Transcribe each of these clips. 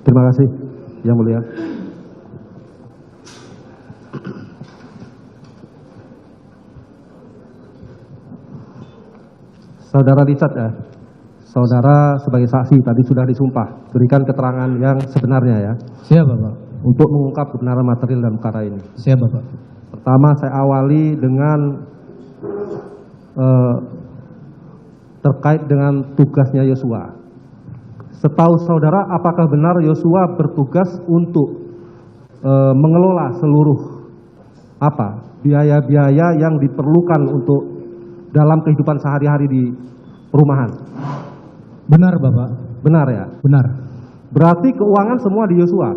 Terima kasih, Yang Mulia. Saudara Richard ya, saudara sebagai saksi tadi sudah disumpah, berikan keterangan yang sebenarnya ya. Siap Bapak. Untuk mengungkap kebenaran material dan perkara ini. Siap Bapak. Pertama saya awali dengan terkait dengan tugasnya Yosua. Setahu saudara, apakah benar Yosua bertugas untuk mengelola seluruh biaya-biaya yang diperlukan untuk dalam kehidupan sehari-hari di perumahan? Benar Bapak. Benar ya? Benar. Berarti keuangan semua di Yosua?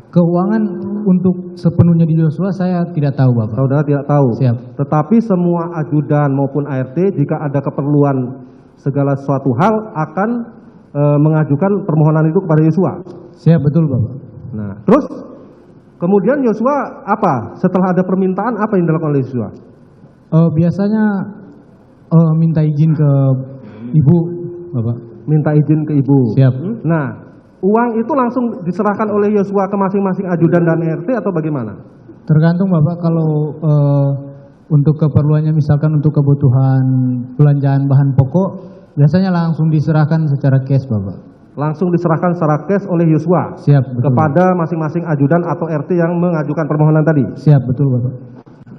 Keuangan untuk sepenuhnya di Yosua saya tidak tahu Bapak. Saudara tidak tahu? Siap. Tetapi semua ajudan maupun ART jika ada keperluan segala suatu hal akan mengajukan permohonan itu kepada Yosua? Siap, betul Bapak. Nah, terus kemudian Yosua apa? Setelah ada permintaan apa yang dilakukan oleh Yosua? Biasanya minta izin ke ibu Bapak. Minta izin ke ibu. Siap. Nah, uang itu langsung diserahkan oleh Yosua ke masing-masing ajudan dan RT atau bagaimana? Tergantung Bapak, kalau untuk keperluannya misalkan untuk kebutuhan belanjaan bahan pokok, biasanya langsung diserahkan secara cash Bapak. Langsung diserahkan secara cash oleh Yosua? Siap, betul. Kepada masing-masing ajudan atau RT yang mengajukan permohonan tadi? Siap, betul Bapak.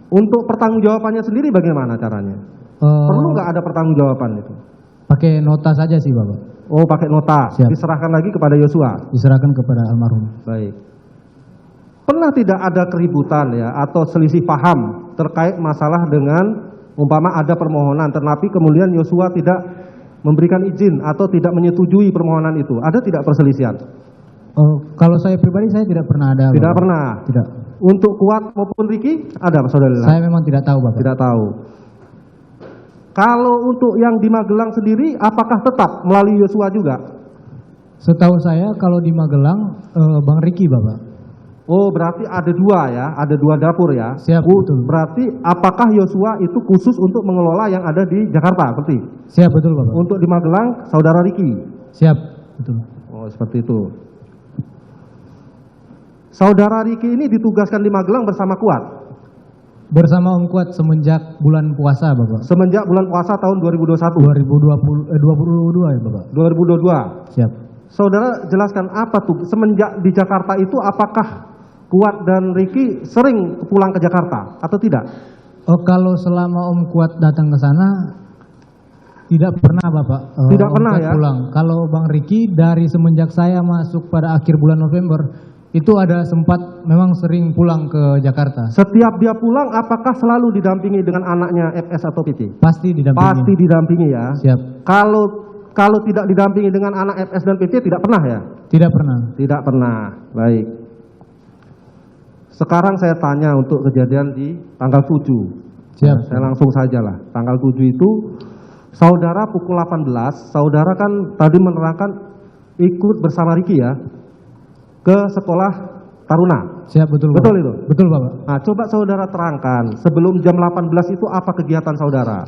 Untuk pertanggungjawabannya sendiri bagaimana caranya? Perlu nggak ada pertanggungjawaban itu? Pakai nota saja sih Bapak. Oh, pakai nota. Siap. Diserahkan lagi kepada Yosua? Diserahkan kepada almarhum. Baik. Pernah tidak ada keributan ya atau selisih paham terkait masalah dengan umpama ada permohonan tetapi kemudian Yosua tidak memberikan izin atau tidak menyetujui permohonan itu? Ada tidak perselisihan? Kalau saya pribadi saya tidak pernah ada. Tidak Bapak. pernah? Tidak. Untuk Kuat maupun Riki ada saudara? Saya memang tidak tahu Bapak. Tidak tahu. Kalau untuk yang di Magelang sendiri apakah tetap melalui Yosua juga? Setahu saya kalau di Magelang Bang Riki Bapak. Oh, berarti ada dua ya, ada dua dapur ya. Siap, betul. Berarti apakah Yosua itu khusus untuk mengelola yang ada di Jakarta, seperti? Siap, betul Bapak. Untuk di Magelang, saudara Riki? Siap, betul. Oh, seperti itu. Saudara Riki ini ditugaskan di Magelang bersama Kuat? Bersama Om Kuat semenjak bulan puasa Bapak. Semenjak bulan puasa tahun 2021? 2022 ya Bapak. 2022? Siap. Saudara jelaskan apa tuh, semenjak di Jakarta itu apakah Kuat dan Riki sering pulang ke Jakarta atau tidak? Kalau selama Om Kuat datang ke sana tidak pernah Bapak. Tidak pernah ya? Pulang. Kalau Bang Riki dari semenjak saya masuk pada akhir bulan November itu ada sempat memang sering pulang ke Jakarta. Setiap dia pulang apakah selalu didampingi dengan anaknya FS atau PT? Pasti didampingi. Pasti didampingi ya. Siap. Kalau tidak didampingi dengan anak FS dan PT tidak pernah ya? Tidak pernah. Tidak pernah. Baik. Sekarang saya tanya untuk kejadian di tanggal 7. Siap. Saya langsung saja lah. Tanggal 7 itu saudara pukul 18, saudara kan tadi menerangkan ikut bersama Riki ya ke sekolah Taruna. Siap, betul Bapak. Betul itu? Betul Bapak. Nah, coba saudara terangkan sebelum jam 18 itu apa kegiatan saudara?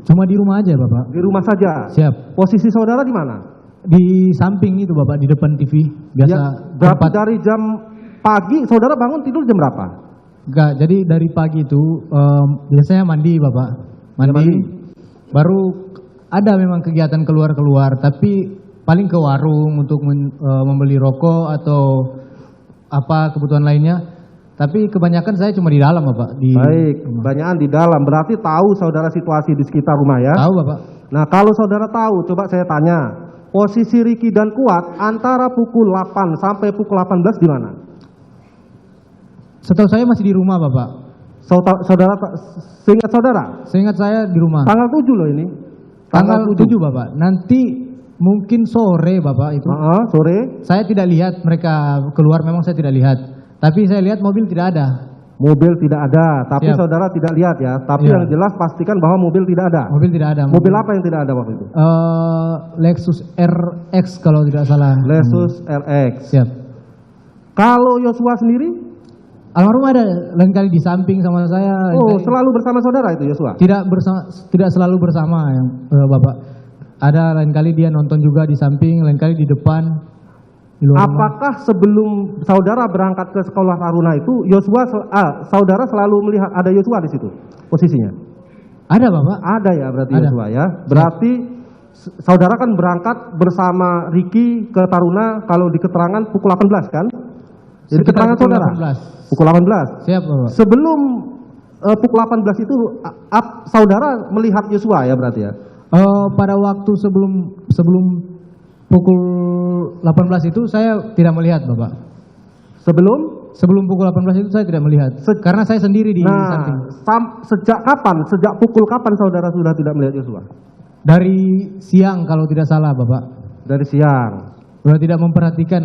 Cuma di rumah aja Bapak. Di rumah saja? Siap. Posisi saudara di mana? Di samping itu Bapak, di depan TV. Biasa Ya, berapa dari jam pagi saudara bangun tidur jam berapa? Enggak, jadi dari pagi itu biasanya mandi Bapak. Mandi. Baru ada memang kegiatan keluar-keluar, tapi paling ke warung untuk membeli rokok atau apa kebutuhan lainnya. Tapi kebanyakan saya cuma di dalam Bapak. Baik, kebanyakan di dalam. Berarti tahu saudara situasi di sekitar rumah ya? Tahu Bapak. Nah, kalau saudara tahu, coba saya tanya. Posisi Riki dan Kuat antara pukul 8 sampai pukul 18 di mana? Setahu saya masih di rumah Bapak. Saudara, seingat saudara? Seingat saya di rumah. Tanggal 7 loh ini. Tanggal 7 Bapak. Nanti mungkin sore Bapak itu. Sore. Saya tidak lihat mereka keluar, memang saya tidak lihat. Tapi saya lihat mobil tidak ada. Mobil tidak ada, tapi Siap. saudara tidak lihat ya. Tapi Iya. yang jelas pastikan bahwa mobil tidak ada. Mobil tidak ada. Mobil apa yang tidak ada waktu itu? Lexus RX kalau tidak salah. Lexus RX. Siap. Kalau Yosua sendiri? Almarhum ada lain kali di samping sama saya. Oh, selalu bersama saudara itu Yosua? Tidak selalu bersama yang Bapak. Ada lain kali dia nonton juga di samping, lain kali di depan. di luar rumah. Apakah sebelum saudara berangkat ke sekolah Taruna itu saudara selalu melihat ada Yosua di situ posisinya? Ada Bapak. Ada ya berarti Ada. Yosua ya. Berarti saudara kan berangkat bersama Ricky ke Taruna kalau di keterangan pukul 18 kan? Jadi Sekitar keterangan pukul saudara 18. pukul 18. Siap Bapak. Sebelum pukul 18 itu saudara melihat Yosua ya berarti ya? Pada waktu sebelum pukul 18 itu saya tidak melihat Bapak. Sebelum pukul 18 itu saya tidak melihat. Karena saya sendiri di samping. Sejak kapan? Sejak pukul kapan saudara sudah tidak melihat Yosua? Dari siang kalau tidak salah Bapak. Dari siang. Sudah tidak memperhatikan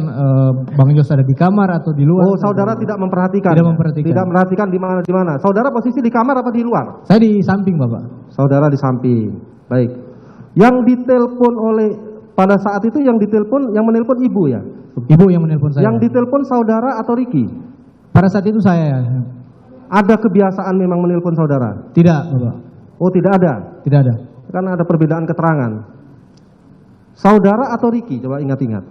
Bang Yos ada di kamar atau di luar. Oh, saudara tidak memperhatikan. Tidak ya? memperhatikan. Tidak memperhatikan di mana. Saudara posisi di kamar apa di luar? Saya di samping Bapak. Saudara di samping. Baik. Yang ditelepon oleh pada saat itu yang menelpon ibu ya? Ibu yang menelpon saya. Yang ditelepon saudara atau Ricky? Pada saat itu saya. Ada kebiasaan memang menelpon saudara? Tidak Bapak. Oh, tidak ada. Tidak ada. Karena ada perbedaan keterangan. Saudara atau Ricky? Coba ingat-ingat.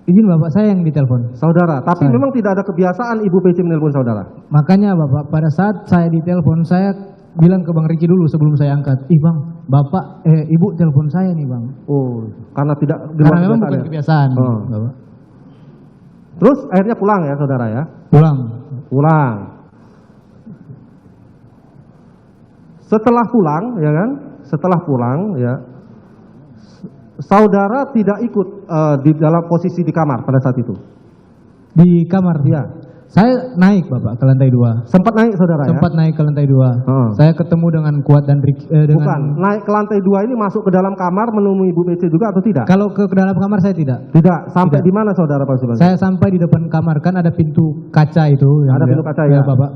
Izin Bapak, saya yang ditelepon. Saudara, tapi Saya. memang tidak ada kebiasaan Ibu PC menelpon saudara. Makanya Bapak, pada saat saya ditelepon, saya bilang ke Bang Riki dulu sebelum saya angkat. Bang, Bapak, Ibu telepon saya nih Bang. Oh, karena tidak Karena memang bukan kebiasaan. Oh. Bapak. Terus akhirnya pulang ya saudara ya? Pulang. Setelah pulang ya kan? Setelah pulang ya, saudara tidak ikut di dalam posisi di kamar pada saat itu? Di kamar? Iya. Saya naik Bapak ke lantai 2. Sempat naik saudara Sempat ya? naik ke lantai 2. Saya ketemu dengan Kuat dan Ricky. Bukan, naik ke lantai 2 ini masuk ke dalam kamar menemui Ibu PC juga atau tidak? Kalau ke dalam kamar saya tidak. Tidak, sampai Tidak. di mana saudara Pak Subhan? Saya sampai di depan kamar, kan ada pintu kaca itu. Ada pintu kaca ya? Bapak.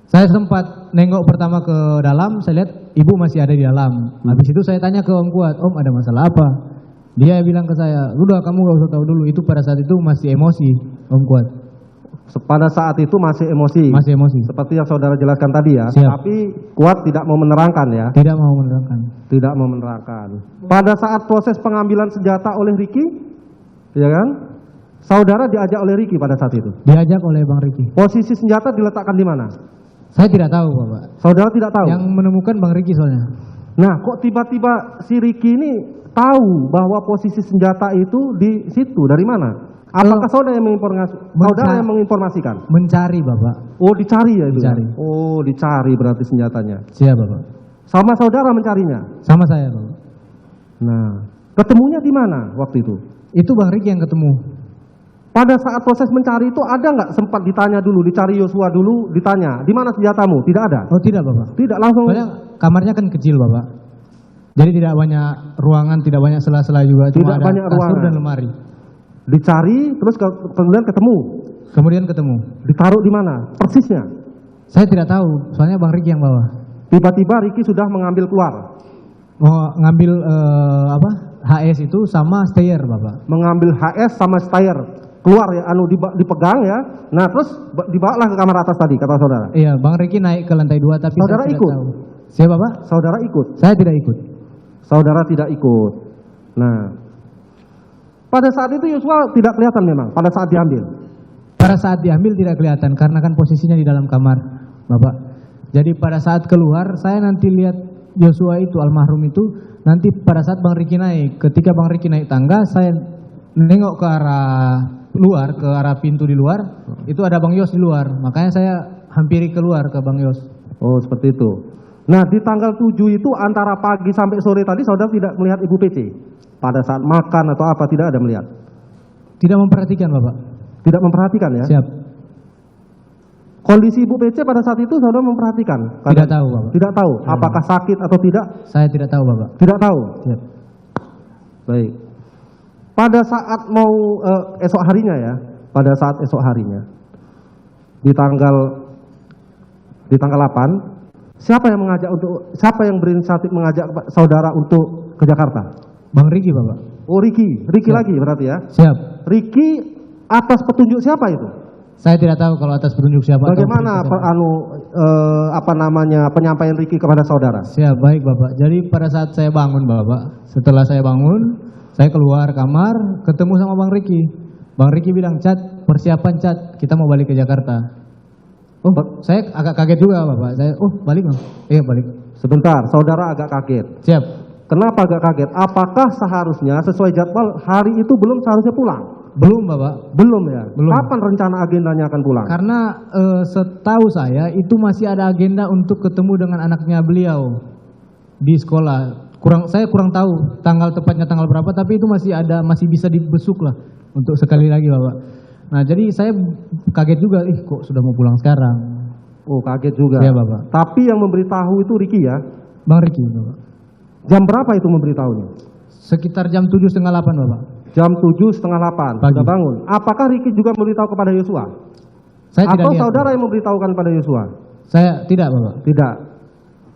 Saya sempat nengok pertama ke dalam, saya lihat ibu masih ada di dalam. Habis itu saya tanya ke Om Kuat, Om ada masalah apa? Dia bilang ke saya, udah kamu gak usah tahu dulu, itu pada saat itu masih emosi Om Kuat. Pada saat itu masih emosi. Masih emosi. Seperti yang saudara jelaskan tadi ya. Siap. Tapi Kuat tidak mau menerangkan ya. Tidak mau menerangkan. Tidak mau menerangkan. Pada saat proses pengambilan senjata oleh Ricky, ya kan? Saudara diajak oleh Ricky pada saat itu. Diajak oleh Bang Riki. Posisi senjata diletakkan di mana? Saya tidak tahu Bapak. Saudara tidak tahu. Yang menemukan Bang Riki soalnya. Nah, kok tiba-tiba si Ricky ini tahu bahwa posisi senjata itu di situ? Dari mana? Apakah saudara yang menginformasikan? Mencari Bapak. Oh, dicari ya itu. Dicari. Oh, dicari berarti senjatanya. Siap Bapak. Sama saudara mencarinya. Sama saya Bapak. Nah, ketemunya di mana waktu itu? Itu Bang Riki yang ketemu. Pada saat proses mencari itu ada nggak sempat ditanya dulu, dicari Yosua dulu, ditanya, di mana senjatamu? Tidak ada. Oh tidak Bapak. Tidak langsung. Soalnya kamarnya kan kecil Bapak. Jadi tidak banyak ruangan, tidak banyak sela-sela juga. Tidak Cuma ada banyak kasur ruangan. dan lemari. Dicari, terus kemudian ketemu. Kemudian ketemu. Ditaruh di mana? Persisnya. Saya tidak tahu, soalnya Bang Riki yang bawa. Tiba-tiba Ricky sudah mengambil keluar. Mau ngambil HS itu sama stayer Bapak. Mengambil HS sama stayer. Keluar ya, dipegang ya. Nah, terus dibawalah ke kamar atas tadi, kata saudara. Iya, Bang Riki naik ke lantai 2 tapi Saudara saya tidak ikut? tahu. Siapa Bapak? Saudara ikut? Saya tidak ikut. Saudara tidak ikut. Nah, pada saat itu Yosua tidak kelihatan memang, pada saat diambil. Pada saat diambil tidak kelihatan karena kan posisinya di dalam kamar, Bapak. Jadi pada saat keluar, saya nanti lihat Yosua itu, almarhum itu, nanti pada saat Bang Riki naik. Ketika Bang Riki naik tangga, saya nengok ke arah luar, ke arah pintu di luar, itu ada Bang Yos di luar. Makanya saya hampiri keluar ke Bang Yos. Oh, seperti itu. Nah, di tanggal 7 itu antara pagi sampai sore tadi saudara tidak melihat Ibu PC? Pada saat makan atau apa tidak ada melihat? Tidak memperhatikan Bapak. Tidak memperhatikan ya? Siap. Kondisi Ibu PC pada saat itu saudara memperhatikan? Tidak tahu Bapak. Tidak tahu apakah sakit atau tidak? Saya tidak tahu Bapak. Tidak tahu? Siap. Baik. Pada saat mau esok harinya ya, pada saat esok harinya di tanggal 8, siapa yang berinisiatif mengajak saudara untuk ke Jakarta? Bang Riki Bapak. Oh, Ricky lagi berarti ya? Siap. Ricky atas petunjuk siapa itu? Saya tidak tahu kalau atas petunjuk siapa. Bagaimana penyampaian Ricky kepada saudara? Siap, baik Bapak. Jadi pada saat saya bangun Bapak, setelah saya bangun, saya keluar kamar, ketemu sama Bang Riki. Bang Riki bilang, Cat, persiapan Cat, kita mau balik ke Jakarta. Oh, saya agak kaget juga Bapak. Saya, oh balik Bang? Iya balik. Sebentar, saudara agak kaget. Siap. Kenapa agak kaget? Apakah seharusnya sesuai jadwal hari itu belum seharusnya pulang? Belum Bapak. Belum ya? Belum. Kapan rencana agendanya akan pulang? Karena setahu saya itu masih ada agenda untuk ketemu dengan anaknya beliau di sekolah. Saya kurang tahu tepatnya tanggal berapa, tapi itu masih bisa dibesuk lah untuk sekali lagi Bapak. Nah jadi saya kaget juga, kok sudah mau pulang sekarang. Oh kaget juga. Iya Bapak. Tapi yang memberitahu itu Riki ya? Bang Riki Bapak. Jam berapa itu memberitahunya? Sekitar jam 7.30 Bapak. Jam 7.30 Pagi. sudah bangun. Apakah Riki juga memberitahu kepada Yosua? Saya tidak Atau lihat, saudara Bapak. yang memberitahukan kepada Yosua? Saya tidak Bapak. Tidak.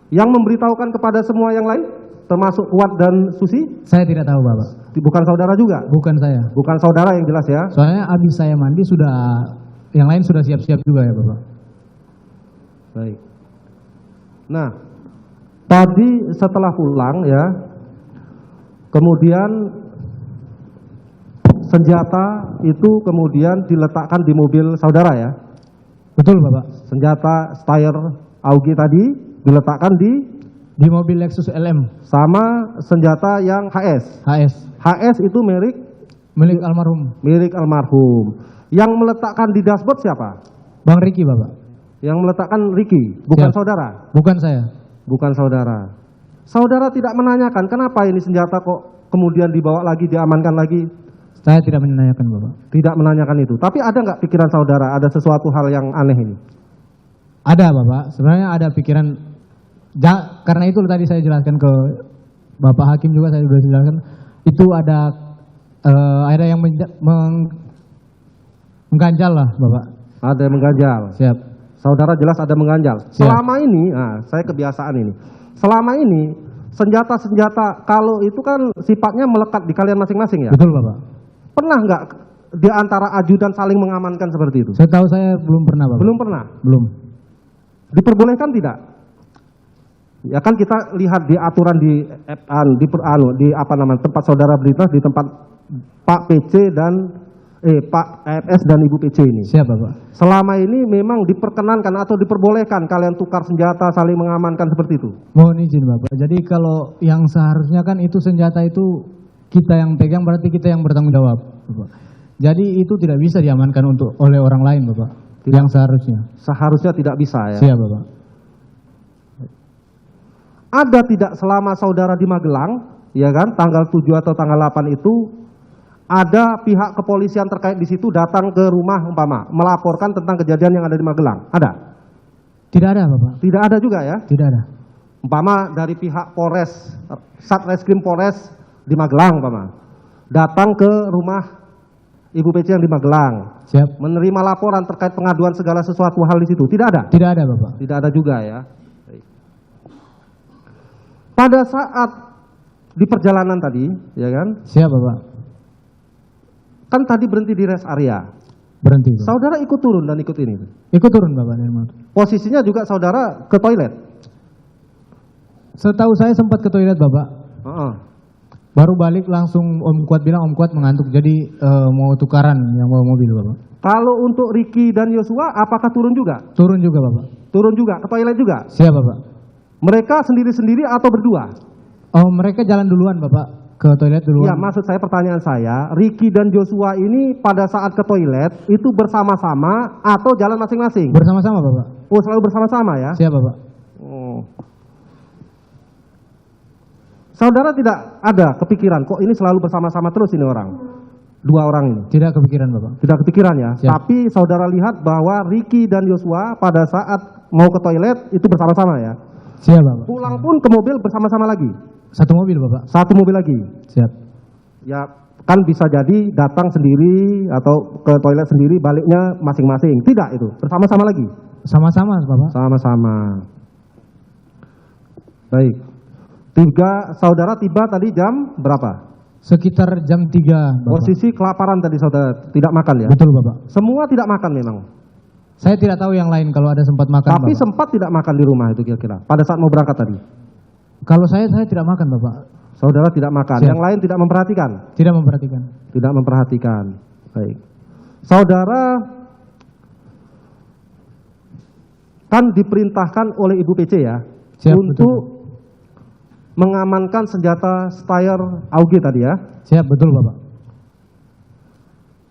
Yang memberitahukan kepada semua yang lain? Termasuk Kuat dan Susi? Saya tidak tahu Bapak. Bukan saudara juga? Bukan saya. Bukan saudara yang jelas ya? Soalnya abis saya mandi yang lain sudah siap-siap juga ya Bapak. Baik. Nah, tadi setelah pulang ya, kemudian senjata itu kemudian diletakkan di mobil saudara ya? Betul Bapak. Senjata Steyr Augie tadi diletakkan Di mobil Lexus LM sama senjata yang HS. HS itu milik almarhum. milik almarhum. Yang meletakkan di dashboard siapa? Bang Riki Bapak. Yang meletakkan Riki, bukan Siap. saudara? Bukan saya. Bukan saudara. Saudara tidak menanyakan kenapa ini senjata kok kemudian dibawa lagi, diamankan lagi? Saya tidak menanyakan Bapak. Tidak menanyakan itu. Tapi ada nggak pikiran saudara ada sesuatu hal yang aneh ini? Ada Bapak. Sebenarnya ada pikiran. Karena itu tadi saya jelaskan ke Bapak Hakim juga, saya sudah jelaskan. Itu ada yang mengganjal lah Bapak. Ada yang mengganjal. Siap. Saudara jelas ada mengganjal. Siap. Selama ini, saya kebiasaan ini. Selama ini senjata-senjata kalau itu kan sifatnya melekat di kalian masing-masing ya. Betul Bapak. Pernah nggak di antara ajudan saling mengamankan seperti itu? Setahu saya belum pernah Bapak. Belum pernah. Belum. Diperbolehkan tidak? Ya kan kita lihat di aturan di tempat saudara berita, di tempat Pak PC dan Pak EFS dan Ibu PC ini. Siap Bapak. Selama ini memang diperkenankan atau diperbolehkan kalian tukar senjata saling mengamankan seperti itu? Mohon izin Bapak. Jadi kalau yang seharusnya kan itu senjata itu kita yang pegang, berarti kita yang bertanggung jawab Bapak. Jadi itu tidak bisa diamankan oleh orang lain Bapak. Yang seharusnya. Seharusnya tidak bisa ya. Siap Bapak. Ada tidak selama saudara di Magelang, ya kan, tanggal 7 atau tanggal 8 itu ada pihak kepolisian terkait di situ datang ke rumah umpama melaporkan tentang kejadian yang ada di Magelang? Ada? Tidak ada Bapak. Tidak ada juga ya? Tidak ada. Umpama dari pihak Polres, Satreskrim Polres di Magelang umpama datang ke rumah Ibu PC yang di Magelang, Siap. menerima laporan terkait pengaduan segala sesuatu hal di situ. Tidak ada? Tidak ada Bapak. Tidak ada juga ya. Pada saat di perjalanan tadi, ya kan? Siap Bapak. Kan tadi berhenti di rest area. Berhenti Bapak. Saudara ikut turun dan ikut ini. Ikut turun Bapak dari motor. Posisinya juga saudara ke toilet. Setahu saya sempat ke toilet Bapak. Baru balik langsung Om Kuat bilang Om Kuat mengantuk, jadi mau tukaran yang bawa mobil Bapak. Kalau untuk Riki dan Yosua, apakah turun juga? Turun juga Bapak. Turun juga, ke toilet juga? Siap Bapak. Mereka sendiri-sendiri atau berdua? Oh mereka jalan duluan Bapak, ke toilet duluan. Ya maksud saya, pertanyaan saya, Riki dan Joshua ini pada saat ke toilet itu bersama-sama atau jalan masing-masing? Bersama-sama Bapak. Oh selalu bersama-sama ya? Siap Bapak. Oh. Saudara tidak ada kepikiran kok ini selalu bersama-sama terus ini orang? Dua orang ini? Tidak kepikiran Bapak. Tidak kepikiran ya? Siap. Tapi saudara lihat bahwa Riki dan Joshua pada saat mau ke toilet itu bersama-sama ya? Siap Bapak. Pulang pun ke mobil bersama-sama lagi? Satu mobil Bapak. Satu mobil lagi? Siap. Ya kan bisa jadi datang sendiri atau ke toilet sendiri, baliknya masing-masing. Tidak itu, bersama-sama lagi? Sama-sama Bapak. Sama-sama. Baik. Saudara tiba tadi jam berapa? Sekitar jam 3 Bapak. Posisi kelaparan tadi saudara, tidak makan ya? Betul Bapak. Semua tidak makan memang? Saya tidak tahu yang lain kalau ada sempat makan Tapi Bapak. sempat tidak makan di rumah itu kira-kira, pada saat mau berangkat tadi? Kalau saya tidak makan Bapak. Saudara tidak makan, Siap. yang lain tidak memperhatikan? Tidak memperhatikan. Tidak memperhatikan, baik. saudara kan diperintahkan oleh Ibu PC ya, Siap, untuk mengamankan senjata Steyr AUG tadi ya. Siap, betul Bapak.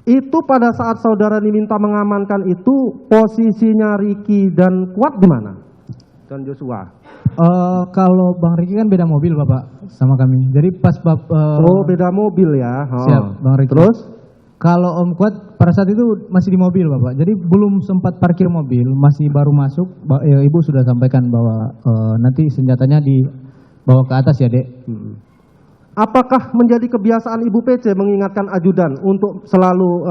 Itu pada saat saudara diminta mengamankan itu, posisinya Ricky dan Kuat di mana? Dan Joshua. Kalau Bang Riki kan beda mobil Bapak sama kami. Jadi pas Oh, beda mobil ya. Oh. Siap, Bang Riki. Terus? Kalau Om Kuat pada saat itu masih di mobil Bapak. Jadi belum sempat parkir mobil, masih baru masuk. Ibu sudah sampaikan bahwa nanti senjatanya dibawa ke atas ya, Dek. Apakah menjadi kebiasaan Ibu PC mengingatkan ajudan untuk selalu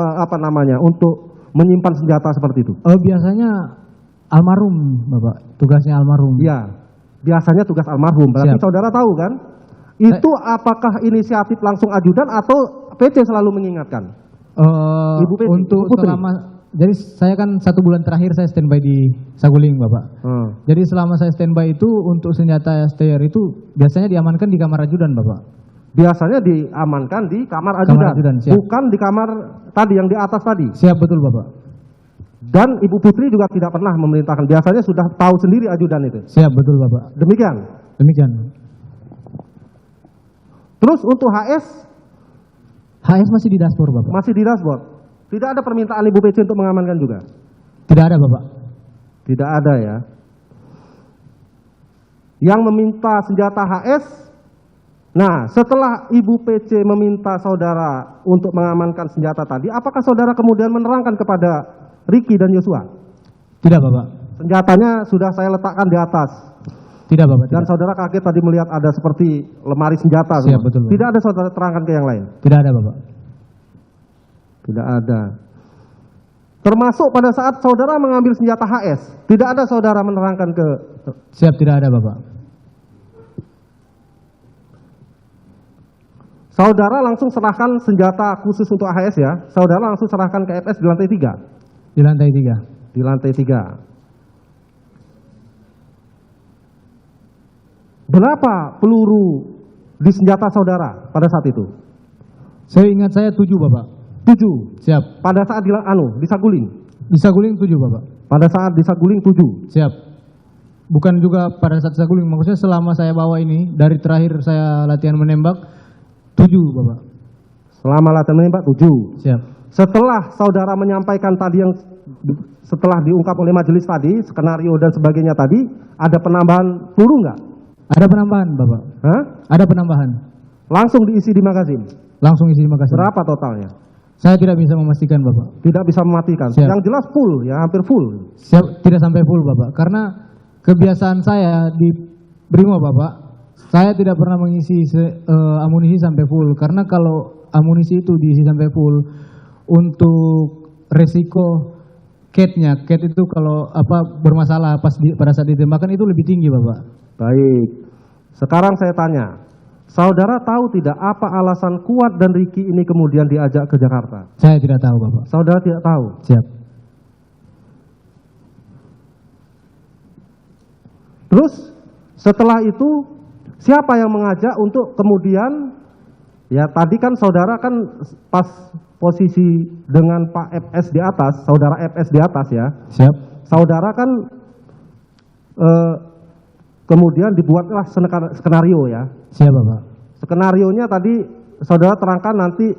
untuk menyimpan senjata seperti itu? Biasanya almarhum Bapak, tugasnya almarhum. Iya, biasanya tugas almarhum. Berarti Siap. saudara tahu kan? Itu apakah inisiatif langsung ajudan atau PC selalu mengingatkan? Ibu Putri, untuk Ibu Putri. selama, jadi saya kan 1 bulan terakhir saya standby di Saguling Bapak. Jadi selama saya standby itu untuk senjata Steyr itu biasanya diamankan di kamar ajudan Bapak. Biasanya diamankan di kamar Kamar ajudan, ajudan, siap. bukan di kamar tadi yang di atas tadi. Siap, betul Bapak. Dan Ibu Putri juga tidak pernah memerintahkan, biasanya sudah tahu sendiri ajudan itu. Siap, betul Bapak. Demikian. Demikian. Terus untuk HS masih di dashboard Bapak. masih di dashboard. Tidak ada permintaan Ibu PC untuk mengamankan juga. Tidak ada Bapak. Tidak ada ya. Yang meminta senjata HS. Nah, setelah Ibu PC meminta saudara untuk mengamankan senjata tadi, apakah saudara kemudian menerangkan kepada Ricky dan Joshua? Tidak Bapak. Senjatanya sudah saya letakkan di atas. Tidak Bapak. Dan Tidak, saudara kaget tadi melihat ada seperti lemari senjata. Siap, semua. betul, Bapak. Tidak ada saudara terangkan ke yang lain. tidak ada Bapak. Tidak ada. Termasuk pada saat saudara mengambil senjata HS, tidak ada saudara menerangkan ke. Siap, tidak ada Bapak. Saudara langsung serahkan senjata khusus untuk HS ya. Saudara langsung serahkan ke FS di lantai 3. Di lantai 3. Di lantai 3. Berapa peluru di senjata saudara pada saat itu? Saya ingat saya 7 Bapak. 7. Siap. Pada saat di Saguling. Di Saguling 7 Bapak. Pada saat di Saguling 7. Siap. Bukan juga pada saat Saguling, maksudnya selama saya bawa ini, dari terakhir saya latihan menembak, 7 Bapak. Selama latihan menembak 7. Siap. Setelah saudara menyampaikan tadi yang setelah diungkap oleh majelis tadi, skenario dan sebagainya tadi, ada penambahan peluru nggak? Ada penambahan Bapak. Hah? Ada penambahan. Langsung diisi di magazin. Langsung isi magazin. Berapa totalnya? Saya tidak bisa memastikan Bapak. Tidak bisa mematikan. Siap. Yang jelas full ya, hampir full. Siap, tidak sampai full Bapak. Karena kebiasaan saya di Brimob Bapak, saya tidak pernah mengisi amunisi sampai full. Karena kalau amunisi itu diisi sampai full, untuk resiko cat itu kalau bermasalah pada saat ditembakkan itu lebih tinggi Bapak. Baik. Sekarang saya tanya, saudara tahu tidak apa alasan Kuat dan Ricky ini kemudian diajak ke Jakarta? Saya tidak tahu Bapak. Saudara tidak tahu. Siap. Terus setelah itu siapa yang mengajak untuk kemudian, ya tadi kan saudara kan pas posisi dengan Pak FS di atas, saudara FS di atas ya. Siap. Saudara kan kemudian dibuatlah skenario ya. Siap Bapak. Skenarionya tadi saudara terangkan nanti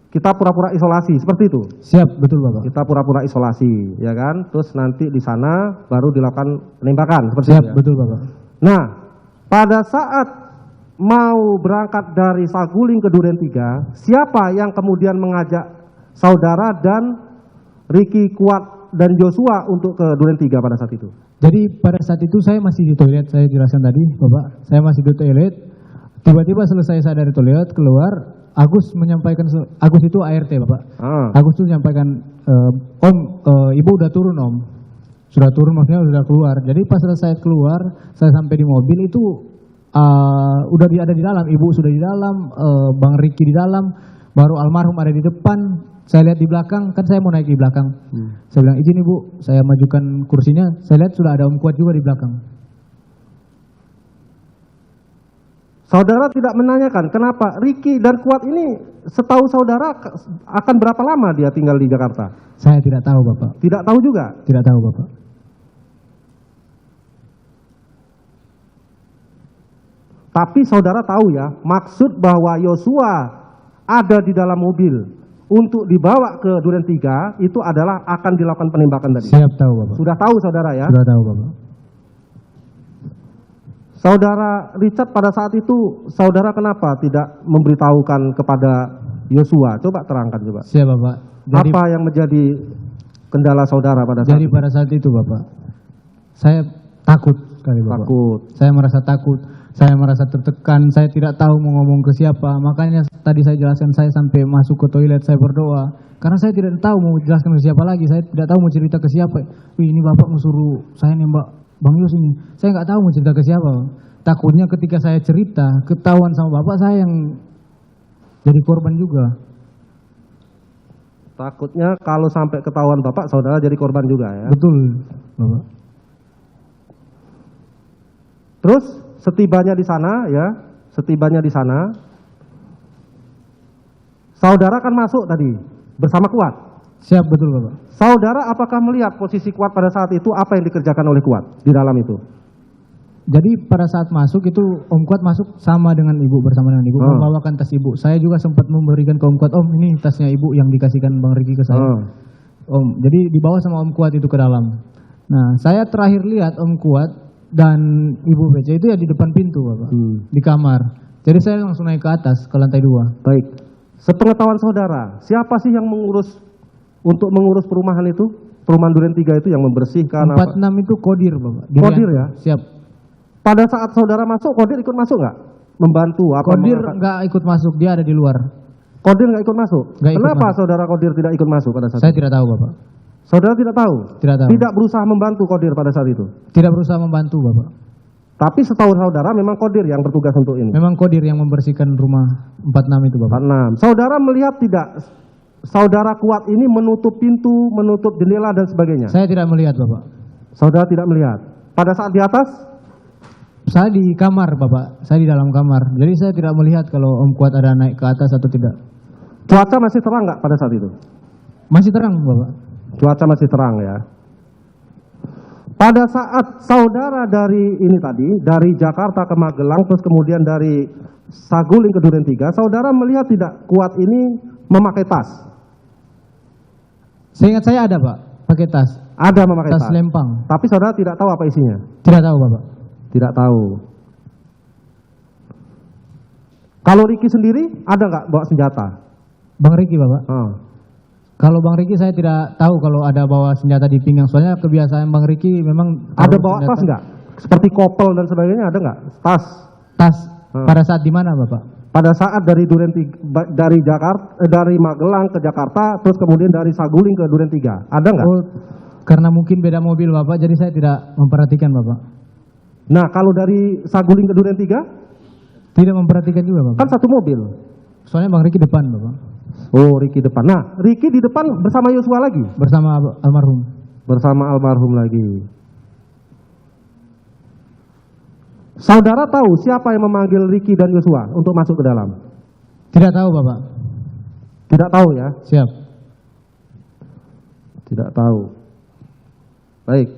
kita pura-pura isolasi, seperti itu. Siap, betul Bapak. Kita pura-pura isolasi, ya kan? Terus nanti di sana baru dilakukan penembakan, seperti Siap, itu ya. betul Bapak. Nah, pada saat mau berangkat dari Saguling ke Duren 3, siapa yang kemudian mengajak saudara dan Ricky, Kuat, dan Joshua untuk ke Duren 3 pada saat itu? Jadi pada saat itu saya masih di toilet, saya jelaskan tadi Bapak. Saya masih di toilet. Tiba-tiba selesai saya dari toilet keluar, Agus itu ART Bapak. Agus itu menyampaikan, Om, Ibu udah turun Om. Sudah turun maksudnya sudah keluar. Jadi pas selesai keluar, saya sampai di mobil itu udah ada di dalam. Ibu sudah di dalam, Bang Riki di dalam, baru almarhum ada di depan. Saya lihat di belakang, kan saya mau naik di belakang. Saya bilang, izin Ibu, saya majukan kursinya. Saya lihat sudah ada Om Kuat juga di belakang. Saudara tidak menanyakan kenapa Ricky dan Kuat ini setahu saudara akan berapa lama dia tinggal di Jakarta? Saya tidak tahu Bapak. Tidak tahu juga. Tidak tahu Bapak. Tapi saudara tahu ya, maksud bahwa Yosua ada di dalam mobil untuk dibawa ke Duren 3 itu adalah akan dilakukan penembakan tadi. Siap tahu Bapak. Sudah tahu saudara ya? Sudah tahu Bapak. Saudara Richard pada saat itu, saudara kenapa tidak memberitahukan kepada Yosua? Coba terangkan coba. Siap Bapak. Jadi, apa yang menjadi kendala saudara pada saat jadi itu? pada saat itu Bapak, saya takut sekali Bapak. Takut. Saya merasa takut. Saya merasa tertekan, saya tidak tahu mau ngomong ke siapa. Makanya tadi saya jelaskan, saya sampai masuk ke toilet, saya berdoa. Karena saya tidak tahu mau jelaskan ke siapa lagi. Saya tidak tahu mau cerita ke siapa. Wih, ini Bapak mau suruh saya nembak Bang Yos ini. Saya nggak tahu mau cerita ke siapa. Takutnya ketika saya cerita, ketahuan sama Bapak, saya yang jadi korban juga. Takutnya kalau sampai ketahuan Bapak, saudara jadi korban juga ya? Betul, Bapak. Terus setibanya di sana ya, setibanya di sana, saudara kan masuk tadi bersama Kuat. Siap, betul Bapak. Saudara apakah melihat posisi Kuat pada saat itu, apa yang dikerjakan oleh Kuat di dalam itu? Jadi pada saat masuk itu Om Kuat masuk sama dengan Ibu, bersama dengan Ibu, membawakan tas Ibu. Saya juga sempat memberikan ke Om Kuat, Om ini tasnya Ibu yang dikasihkan Bang Ricky ke saya. Om, jadi dibawa sama Om Kuat itu ke dalam. Nah, saya terakhir lihat Om Kuat dan Ibu BC itu ya di depan pintu Bapak, di kamar. Jadi saya langsung naik ke atas, ke lantai 2. Baik, sepengetahuan saudara, siapa sih yang untuk mengurus perumahan itu? Perumahan Duren 3 itu yang membersihkan 46 itu Kodir Bapak. Kodir ya? Siap. Pada saat saudara masuk, Kodir ikut masuk nggak? Membantu? Kodir nggak ikut masuk, dia ada di luar. Kodir nggak ikut masuk? Kenapa masuk. saudara Kodir tidak ikut masuk pada saat Saya itu? tidak tahu Bapak. Saudara tidak tahu? Tidak tahu. Tidak berusaha membantu Kodir pada saat itu? Tidak berusaha membantu Bapak. Tapi setahu saudara memang Kodir yang bertugas untuk ini? Memang Kodir yang membersihkan rumah 46 itu Bapak. 46. Saudara melihat tidak? Saudara Kuat ini menutup pintu, menutup jendela dan sebagainya? Saya tidak melihat Bapak. Saudara tidak melihat? Pada saat di atas? Saya di kamar Bapak, saya di dalam kamar. Jadi saya tidak melihat kalau Om Kuat ada naik ke atas atau tidak. Cuaca masih terang nggak pada saat itu? Masih terang Bapak. Cuaca masih terang ya. Pada saat saudara dari ini tadi, dari Jakarta ke Magelang, terus kemudian dari Saguling ke Duren 3, saudara melihat tidak Kuat ini memakai tas? Seingat saya ada Pak, pakai tas. Ada memakai tas? Tas lempang. Tapi saudara tidak tahu apa isinya? Tidak tahu Bapak. Tidak tahu. Kalau Ricky sendiri, ada nggak bawa senjata? Bang Ricky Bapak. Kalau Bang Ricky saya tidak tahu kalau ada bawa senjata di pinggang. Soalnya kebiasaan Bang Ricky memang ada bawa tas nggak? Seperti kopel dan sebagainya ada nggak? Tas? Tas. Pada saat di mana Bapak? Pada saat dari dari Jakarta, dari Magelang ke Jakarta, terus kemudian dari Saguling ke Duren 3, ada nggak? Oh, karena mungkin beda mobil Bapak, jadi saya tidak memperhatikan Bapak. Nah, kalau dari Saguling ke Duren 3? Tidak memperhatikan juga Bapak. Kan satu mobil. Soalnya Bang Ricky depan Bapak. Oh, Ricky depan. Nah, Ricky di depan bersama Yosua lagi? Bersama almarhum. Bersama almarhum lagi. Saudara tahu siapa yang memanggil Ricky dan Yosua untuk masuk ke dalam? Tidak tahu Bapak. Tidak tahu ya? Siap. Tidak tahu. Baik.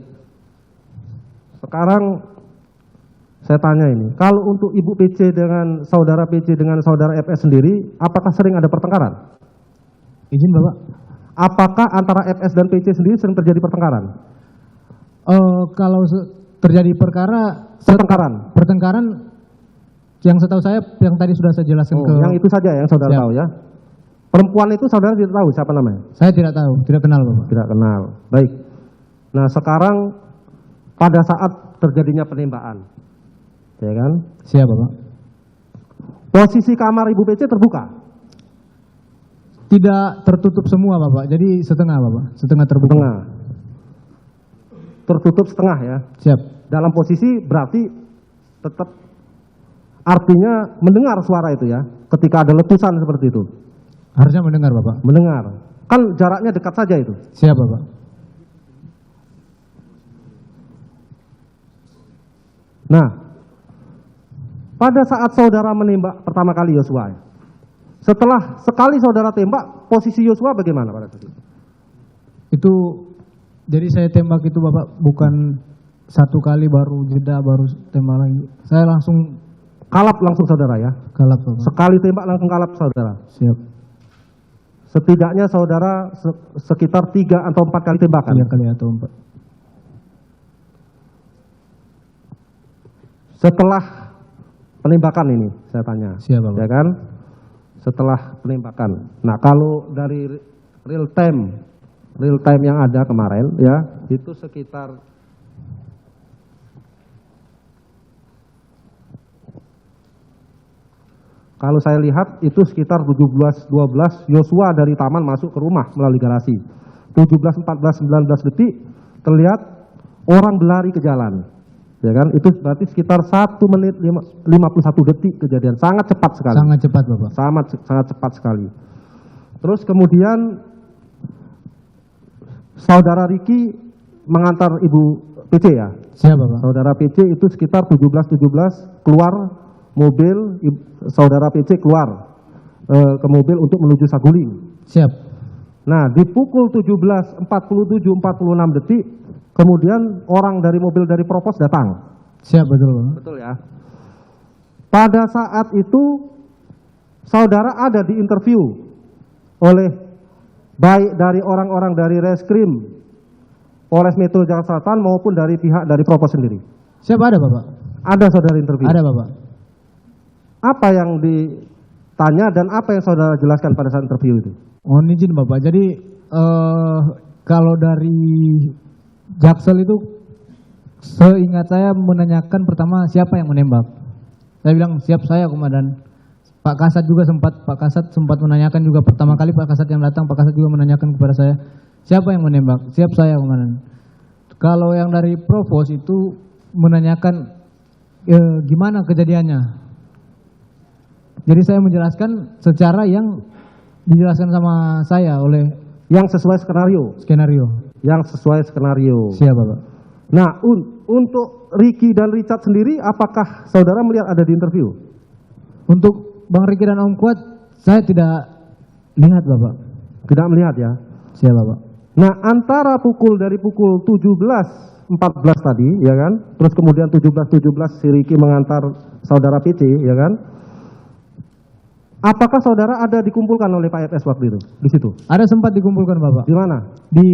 Sekarang saya tanya ini, kalau untuk Ibu PC dengan saudara PC dengan saudara FS sendiri, apakah sering ada pertengkaran? Izin Bapak. Apakah antara FS dan PC sendiri sering terjadi pertengkaran? Kalau terjadi pertengkaran yang setahu saya yang tadi sudah saya jelaskan ke yang itu saja yang saudara tahu ya. Perempuan itu saudara tidak tahu siapa namanya? Saya tidak tahu, tidak kenal Bapak. Tidak kenal. Baik. Nah, sekarang pada saat terjadinya penembakan, ya kan? Siap Bapak. Posisi kamar Ibu PC terbuka? Tidak tertutup semua Bapak, jadi setengah Bapak, setengah terbuka. Setengah. Tertutup setengah ya? Siap. Dalam posisi berarti tetap artinya mendengar suara itu ya, ketika ada letusan seperti itu. Harusnya mendengar Bapak. Mendengar. Kan jaraknya dekat saja itu. Siap Bapak. Nah, pada saat saudara menembak pertama kali Yosua, setelah sekali saudara tembak, posisi Yosua bagaimana pada saat itu? Itu jadi saya tembak itu Bapak bukan satu kali baru jeda baru tembak lagi. Saya langsung Kalap langsung saudara ya? kalap Bapak. Sekali tembak langsung kalap saudara? Siap. Setidaknya saudara sekitar 3 atau 4 kali tembakan? 3 kali atau 4. Setelah penembakan ini saya tanya, Siap Bapak. ya kan? Setelah penembakan. Nah kalau dari real time yang ada kemarin ya, itu sekitar kalau saya lihat itu sekitar 17.12 Yosua dari taman masuk ke rumah melalui garasi. 17.14.19 detik terlihat orang berlari ke jalan. Ya kan? Itu berarti sekitar 1 menit 51 detik kejadian. Sangat cepat sekali. Sangat cepat Bapak. Sangat cepat sekali. Terus kemudian saudara Riki mengantar Ibu PC ya? Siap Bapak. Saudara PC itu sekitar 17.17 keluar mobil, saudara PC keluar ke mobil untuk menuju Saguling. Siap. Nah di pukul 17.47.46 detik kemudian orang dari mobil dari Propos datang. Siap betul Bapak. Betul ya? Pada saat itu saudara ada di interview oleh baik dari orang-orang dari Reskrim Polres Metro Jakarta Selatan maupun dari pihak dari Propos sendiri. Siap ada Bapak. Ada saudara interview. Ada Bapak. Apa yang ditanya dan apa yang saudara jelaskan pada saat interview itu? Mohon izin Bapak. Jadi kalau dari Jaksel itu seingat saya menanyakan pertama siapa yang menembak. Saya bilang siap saya komandan. Pak Kasat sempat menanyakan juga pertama kali Pak Kasat yang datang, Pak Kasat juga menanyakan kepada saya, siapa yang menembak? Siap saya komandan. Kalau yang dari Provos itu menanyakan gimana kejadiannya. Jadi saya menjelaskan secara yang dijelaskan sama saya oleh yang sesuai skenario. Yang sesuai skenario. Siap Bapak. Nah, untuk Riki dan Richard sendiri apakah saudara melihat ada di interview? Untuk Bang Riki dan Om Kuat, saya tidak lihat Bapak. Tidak melihat ya? Siap Bapak. Nah, antara dari pukul 17.14 tadi, ya kan? Terus kemudian 17.17 si Riki mengantar saudara PC, ya kan? Apakah saudara ada dikumpulkan oleh Pak FS waktu itu? Di situ? Ada sempat dikumpulkan Bapak. Di mana? Di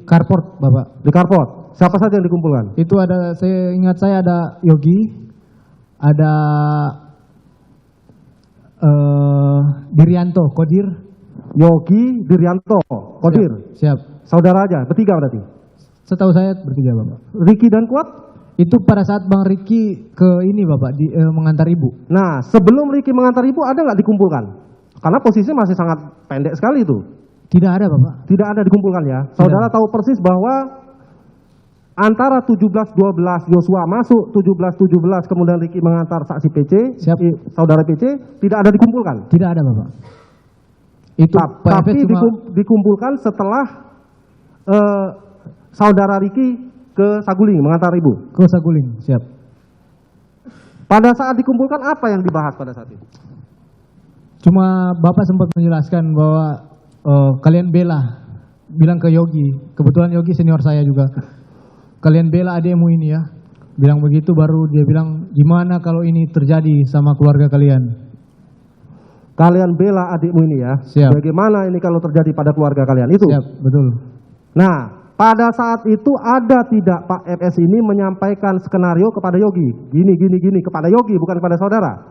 carport Bapak. Di carport. Siapa saja yang dikumpulkan? Itu ada, saya ingat saya ada Yogi, ada Dirianto, Kodir. Yogi, Dirianto, Kodir. Siap. Saudara aja, bertiga berarti? Setahu saya bertiga Bapak. Riki dan Kuat? Itu pada saat Bang Riki ke ini Bapak, mengantar ibu. Nah, sebelum Riki mengantar ibu ada nggak dikumpulkan? Karena posisinya masih sangat pendek sekali itu. Tidak ada Bapak. Tidak ada dikumpulkan ya? Saudara tahu persis bahwa antara 17.12 Yosua masuk, 17.17 kemudian Riki mengantar saksi PC, Siap. Saudara PC, tidak ada dikumpulkan? Tidak ada Bapak. Itu Tapi dikumpulkan setelah saudara Riki ke Saguling mengantar ibu? Ke Saguling, siap. Pada saat dikumpulkan apa yang dibahas pada saat itu? Cuma Bapak sempat menjelaskan bahwa kalian bilang ke Yogi, kebetulan Yogi senior saya juga. Kalian bela adikmu ini ya. Bilang begitu baru dia bilang, gimana kalau ini terjadi sama keluarga kalian? Kalian bela adikmu ini ya. Siap. Bagaimana ini kalau terjadi pada keluarga kalian? Itu. Siap, betul. Nah, pada saat itu ada tidak Pak FS ini menyampaikan skenario kepada Yogi? Gini kepada Yogi, bukan kepada saudara?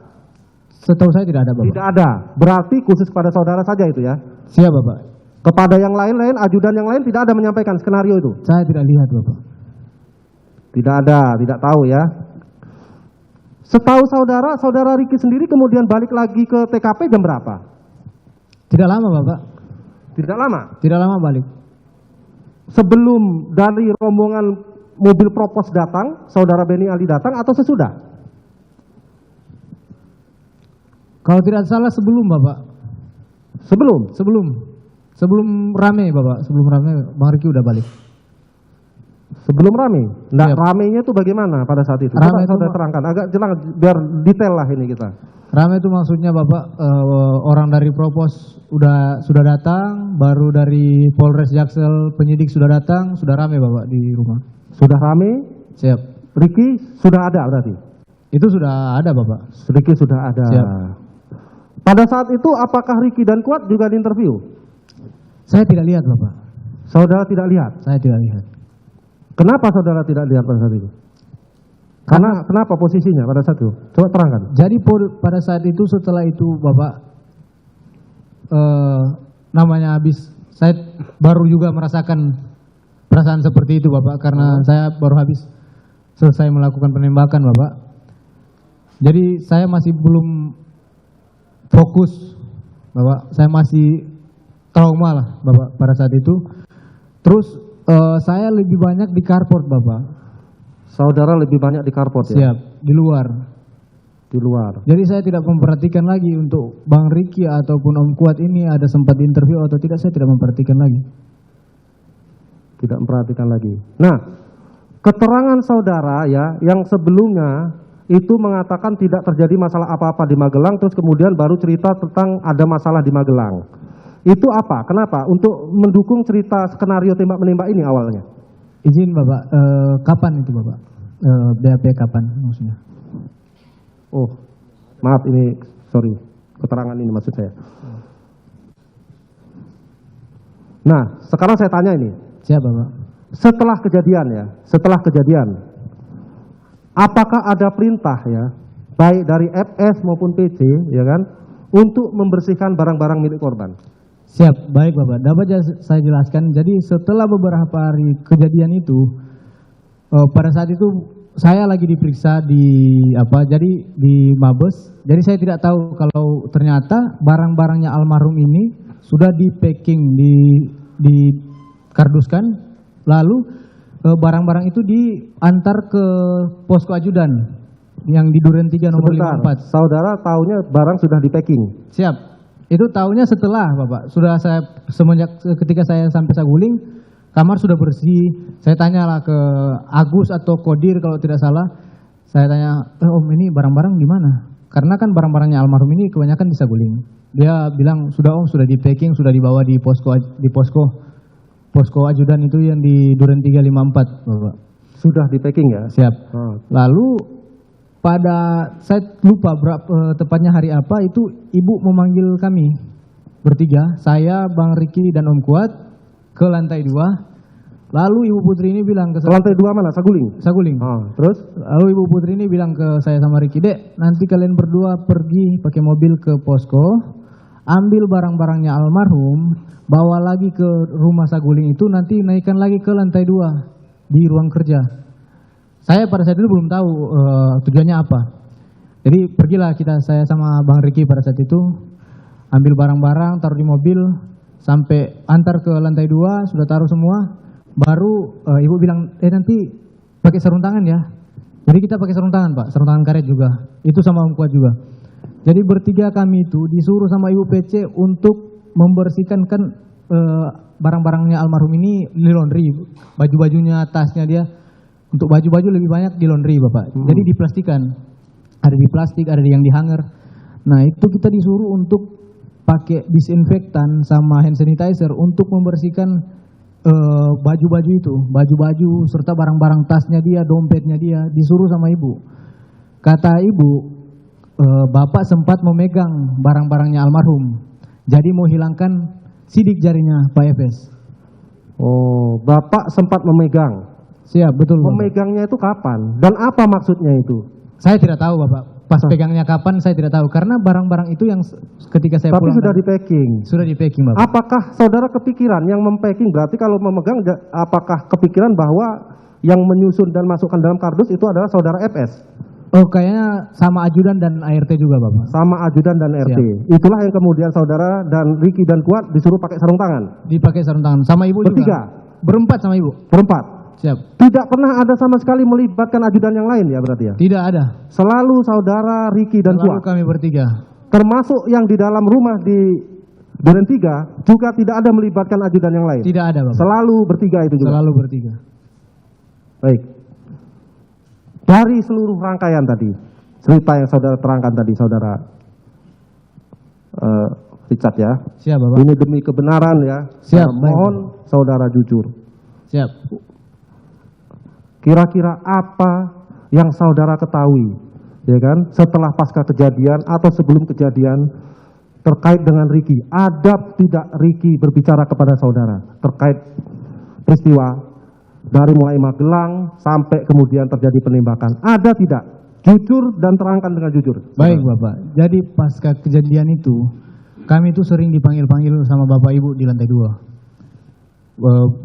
Setahu saya tidak ada Bapak. Tidak ada. Berarti khusus pada saudara saja itu ya? Siap Bapak. Kepada yang lain-lain, ajudan yang lain tidak ada menyampaikan skenario itu? Saya tidak lihat Bapak. Tidak ada, tidak tahu ya. Setahu saudara Riki sendiri kemudian balik lagi ke TKP jam berapa? Tidak lama Bapak. Tidak lama? Tidak lama balik. Sebelum dari rombongan mobil Propos datang, saudara Beni Ali datang atau sesudah? Kalau tidak salah sebelum Bapak. Sebelum rame Bapak, sebelum rame Bang Riki udah balik. Sebelum rame? Nah, Iya. ramenya itu bagaimana pada saat itu? Rame Coba saudara itu- terangkan, agak jelas biar detail lah ini kita. Rame itu maksudnya Bapak, orang dari Propos sudah datang, baru dari Polres Jaksel penyidik sudah datang, sudah rame Bapak di rumah. Sudah rame, Siap. Ricky sudah ada berarti? Itu sudah ada Bapak. Ricky sudah ada. Siap. Pada saat itu apakah Ricky dan Kuat juga diinterview? Saya tidak lihat Bapak. Saudara tidak lihat? Saya tidak lihat. Kenapa saudara tidak lihat pada saat itu? Karena kenapa posisinya pada saat itu? Coba terangkan. Jadi pada saat itu setelah itu Bapak, namanya habis, saya baru juga merasakan perasaan seperti itu Bapak, karena saya baru habis selesai melakukan penembakan Bapak. Jadi saya masih belum fokus Bapak, saya masih trauma lah Bapak pada saat itu. Terus saya lebih banyak di carport Bapak. Saudara lebih banyak di carport ya? Siap, di luar. Di luar. Jadi saya tidak memperhatikan lagi untuk Bang Ricky ataupun Om Kuat ini ada sempat interview atau tidak, saya tidak memperhatikan lagi. Tidak memperhatikan lagi. Nah, keterangan saudara ya yang sebelumnya itu mengatakan tidak terjadi masalah apa-apa di Magelang, terus kemudian baru cerita tentang ada masalah di Magelang. Itu apa? Kenapa? Untuk mendukung cerita skenario tembak-menembak ini awalnya. Izin Bapak, kapan itu Bapak? BAP kapan maksudnya? Oh, maaf ini, sorry, keterangan ini maksud saya. Nah, sekarang saya tanya ini, Siap Bapak. setelah kejadian, apakah ada perintah ya, baik dari FS maupun PC, ya kan, untuk membersihkan barang-barang milik korban? Siap, baik Bapak. Dapat saya jelaskan. Jadi setelah beberapa hari kejadian itu, pada saat itu saya lagi diperiksa jadi di Mabes. Jadi saya tidak tahu kalau ternyata barang-barangnya almarhum ini sudah di packing, di karduskan, lalu barang-barang itu diantar ke posko ajudan yang di Duren 3 nomor Sebentar, 54. saudara tahunya barang sudah di packing. Siap. Itu tahunya setelah Bapak. Sudah saya ketika saya sampai Saguling, kamar sudah bersih. Saya tanyalah ke Agus atau Kodir kalau tidak salah. Saya tanya, Om ini barang-barang di mana? Karena kan barang-barangnya almarhum ini kebanyakan di Saguling. Dia bilang sudah Om, sudah di packing, sudah dibawa di posko ajudan itu yang di Duren 354 Bapak. Sudah di packing ya? Siap. Oh. Lalu saya lupa tepatnya hari apa itu ibu memanggil kami bertiga, saya, Bang Ricky dan Om Kuat ke lantai 2. Lalu Ibu Putri ini bilang ke saya, Lantai 2 mana? Saguling? Saguling. Oh, terus? Lalu Ibu Putri ini bilang ke saya sama Ricky, Dek, nanti kalian berdua pergi pakai mobil ke posko, ambil barang-barangnya almarhum, bawa lagi ke rumah Saguling itu, nanti naikkan lagi ke lantai 2 di ruang kerja. Saya pada saat itu belum tahu tujuannya apa. Jadi pergilah saya sama Bang Ricky pada saat itu, ambil barang-barang, taruh di mobil, sampai antar ke lantai 2, sudah taruh semua, baru ibu bilang, nanti pakai sarung tangan ya. Jadi kita pakai sarung tangan Pak, sarung tangan karet juga, itu sama Om Kuat juga. Jadi bertiga kami itu disuruh sama Ibu PC untuk membersihkan kan barang-barangnya almarhum ini di laundry, baju-bajunya, tasnya dia. Untuk baju-baju lebih banyak di laundry Bapak. Jadi diplastikan. Ada di plastik, ada yang di hanger. Nah itu kita disuruh untuk pakai disinfektan sama hand sanitizer untuk membersihkan baju-baju itu. Baju-baju serta barang-barang tasnya dia, dompetnya dia. Disuruh sama ibu. Kata ibu, Bapak sempat memegang barang-barangnya almarhum. Jadi mau hilangkan sidik jarinya Pak Efes. Oh, Bapak sempat memegang. Siap, betul Bapak. Memegangnya itu kapan? Dan apa maksudnya itu? Saya tidak tahu Bapak. Pas pegangnya kapan saya tidak tahu. Karena barang-barang itu yang ketika saya Tapi pulang. sudah di packing. Sudah di packing Bapak. Apakah saudara kepikiran yang mempacking, berarti kalau memegang, apakah kepikiran bahwa yang menyusun dan masukkan dalam kardus itu adalah saudara FS? Oh kayaknya sama ajudan dan ART juga Bapak. Sama ajudan dan RT. Itulah yang kemudian saudara dan Ricky dan Kuat disuruh pakai sarung tangan. Dipakai sarung tangan. Sama ibu Bertiga? juga. Berempat sama ibu. Berempat. Siap. Tidak pernah ada sama sekali melibatkan ajudan yang lain ya berarti ya? Tidak ada. Selalu saudara Ricky dan Lalu Kuat. kami bertiga. Termasuk yang di dalam rumah di Duren 3 juga tidak ada melibatkan ajudan yang lain. Tidak ada Bapak. Selalu bertiga itu juga. Selalu bertiga. Baik. Dari seluruh rangkaian tadi, cerita yang saudara terangkan tadi, saudara Richard ya. Siap, Bapak. Ini demi kebenaran ya. Siap, Mohon saudara jujur. Siap. Kira-kira apa yang saudara ketahui, ya kan, setelah pasca kejadian atau sebelum kejadian terkait dengan Ricky? Ada tidak Ricky berbicara kepada saudara terkait peristiwa dari mulai Magelang sampai kemudian terjadi penembakan? Ada tidak? Jujur dan terangkan dengan jujur. Baik, Bapak. Jadi pasca kejadian itu, kami itu sering dipanggil-panggil sama Bapak Ibu di lantai 2.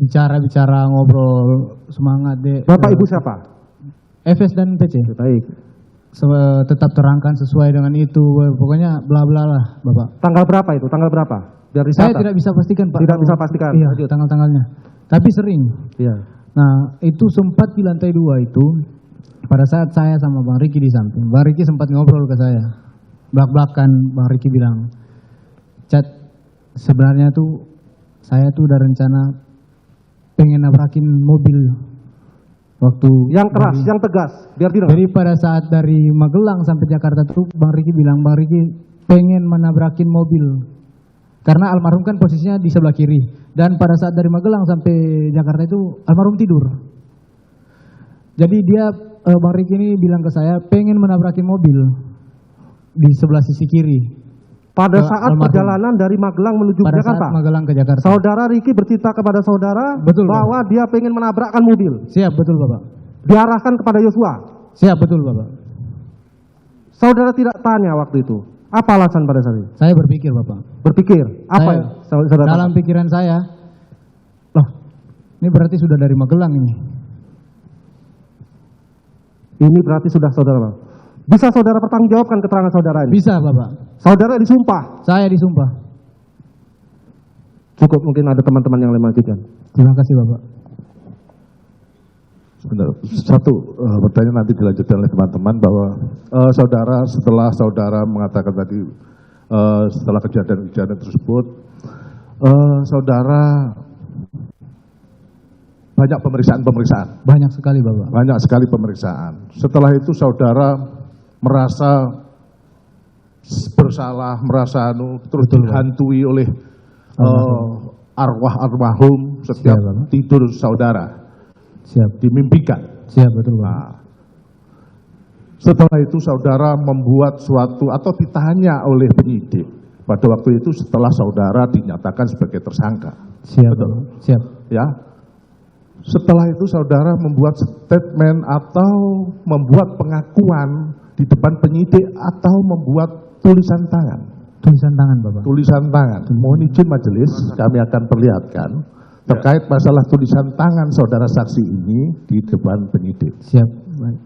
Bicara-bicara, ngobrol, semangat deh. Bapak Ibu siapa? FS dan PC. Baik. Tetap terangkan sesuai dengan itu. Pokoknya bla bla lah, Bapak. Tanggal berapa itu? Tanggal berapa? Biar Saya dicatat. tidak bisa pastikan, Pak. Tidak bisa pastikan. Iya, Lanjut. tanggal-tanggalnya. Tapi sering. Iya. Nah, itu sempat di lantai 2 itu, pada saat saya sama Bang Ricky di samping, Bang Ricky sempat ngobrol ke saya. Belak-belakan, Bang Ricky bilang, Cat, sebenarnya tuh saya tuh udah rencana pengen nabrakin mobil waktu Yang keras, yang tegas, biar tidak. jadi pada saat dari Magelang sampai Jakarta tuh Bang Ricky bilang, Bang Ricky pengen menabrakin mobil karena almarhum kan posisinya di sebelah kiri, dan pada saat dari Magelang sampai Jakarta itu almarhum tidur. Jadi dia Bang Ricky ini bilang ke saya pengen menabrakin mobil di sebelah sisi kiri. Pada Ke saat almarhum. perjalanan dari Magelang menuju Pada Jakarta, saat Magelang ke Jakarta. saudara Ricky bercerita kepada saudara Betul, bahwa dia pengen menabrakkan mobil, Siap, betul Bapak. diarahkan kepada Yosua. Siap, betul Bapak. Saudara tidak tanya waktu itu, apa alasan pada saat itu? Saya berpikir Bapak. Berpikir, apa ya? Saudara Dalam pikiran saya, loh, ini berarti sudah dari Magelang ini. ini berarti sudah saudara. Bisa saudara pertanggungjawabkan keterangan saudara ini? Bisa Bapak. Saudara disumpah. Saya disumpah. Cukup, mungkin ada teman-teman yang lain lanjutkan. Terima kasih Bapak. Sebentar, satu pertanyaan nanti dilanjutkan oleh teman-teman bahwa saudara setelah saudara mengatakan tadi setelah kejadian-kejadian tersebut saudara banyak pemeriksaan, Banyak sekali Bapak. banyak sekali pemeriksaan. Setelah itu saudara merasa bersalah, merasa terus Betul, Pak. dihantui oleh arwah almarhum setiap Siap, Bapak. tidur saudara, Siap. dimimpikan. Siap, betul Bapak. Nah, setelah itu saudara membuat suatu atau ditanya oleh penyidik pada waktu itu setelah saudara dinyatakan sebagai tersangka. Siap, betul. Bapak. Siap. Ya. Setelah itu saudara membuat statement atau membuat pengakuan di depan penyidik atau membuat tulisan tangan. Tulisan tangan Bapak. Tulisan tangan. Mohon izin majelis, kami akan perlihatkan terkait masalah tulisan tangan saudara saksi ini di depan penyidik. Siap. Baik.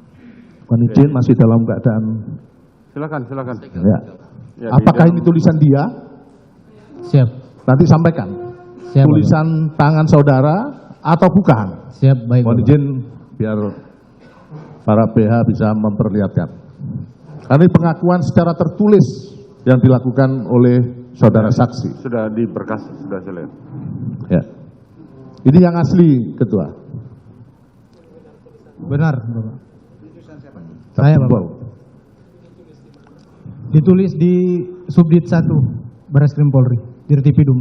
Mohon izin, masih dalam keadaan. Silakan. Ya. Ya, Apakah di ini tulisan dia? Siap. Nanti sampaikan. Siap. Tulisan tangan saudara atau bukan? Bapak. Siap, baik Mohon Bapak. izin biar para PH bisa memperlihatkan. Karena ini pengakuan secara tertulis yang dilakukan oleh saudara saksi. Sudah di berkas, sudah saya lihat. Ya. Ini yang asli, Ketua. Benar Bapak. Saya Bapak. Wow. Ditulis di Subdit 1 Barreskrim Polri, Dirtipidum.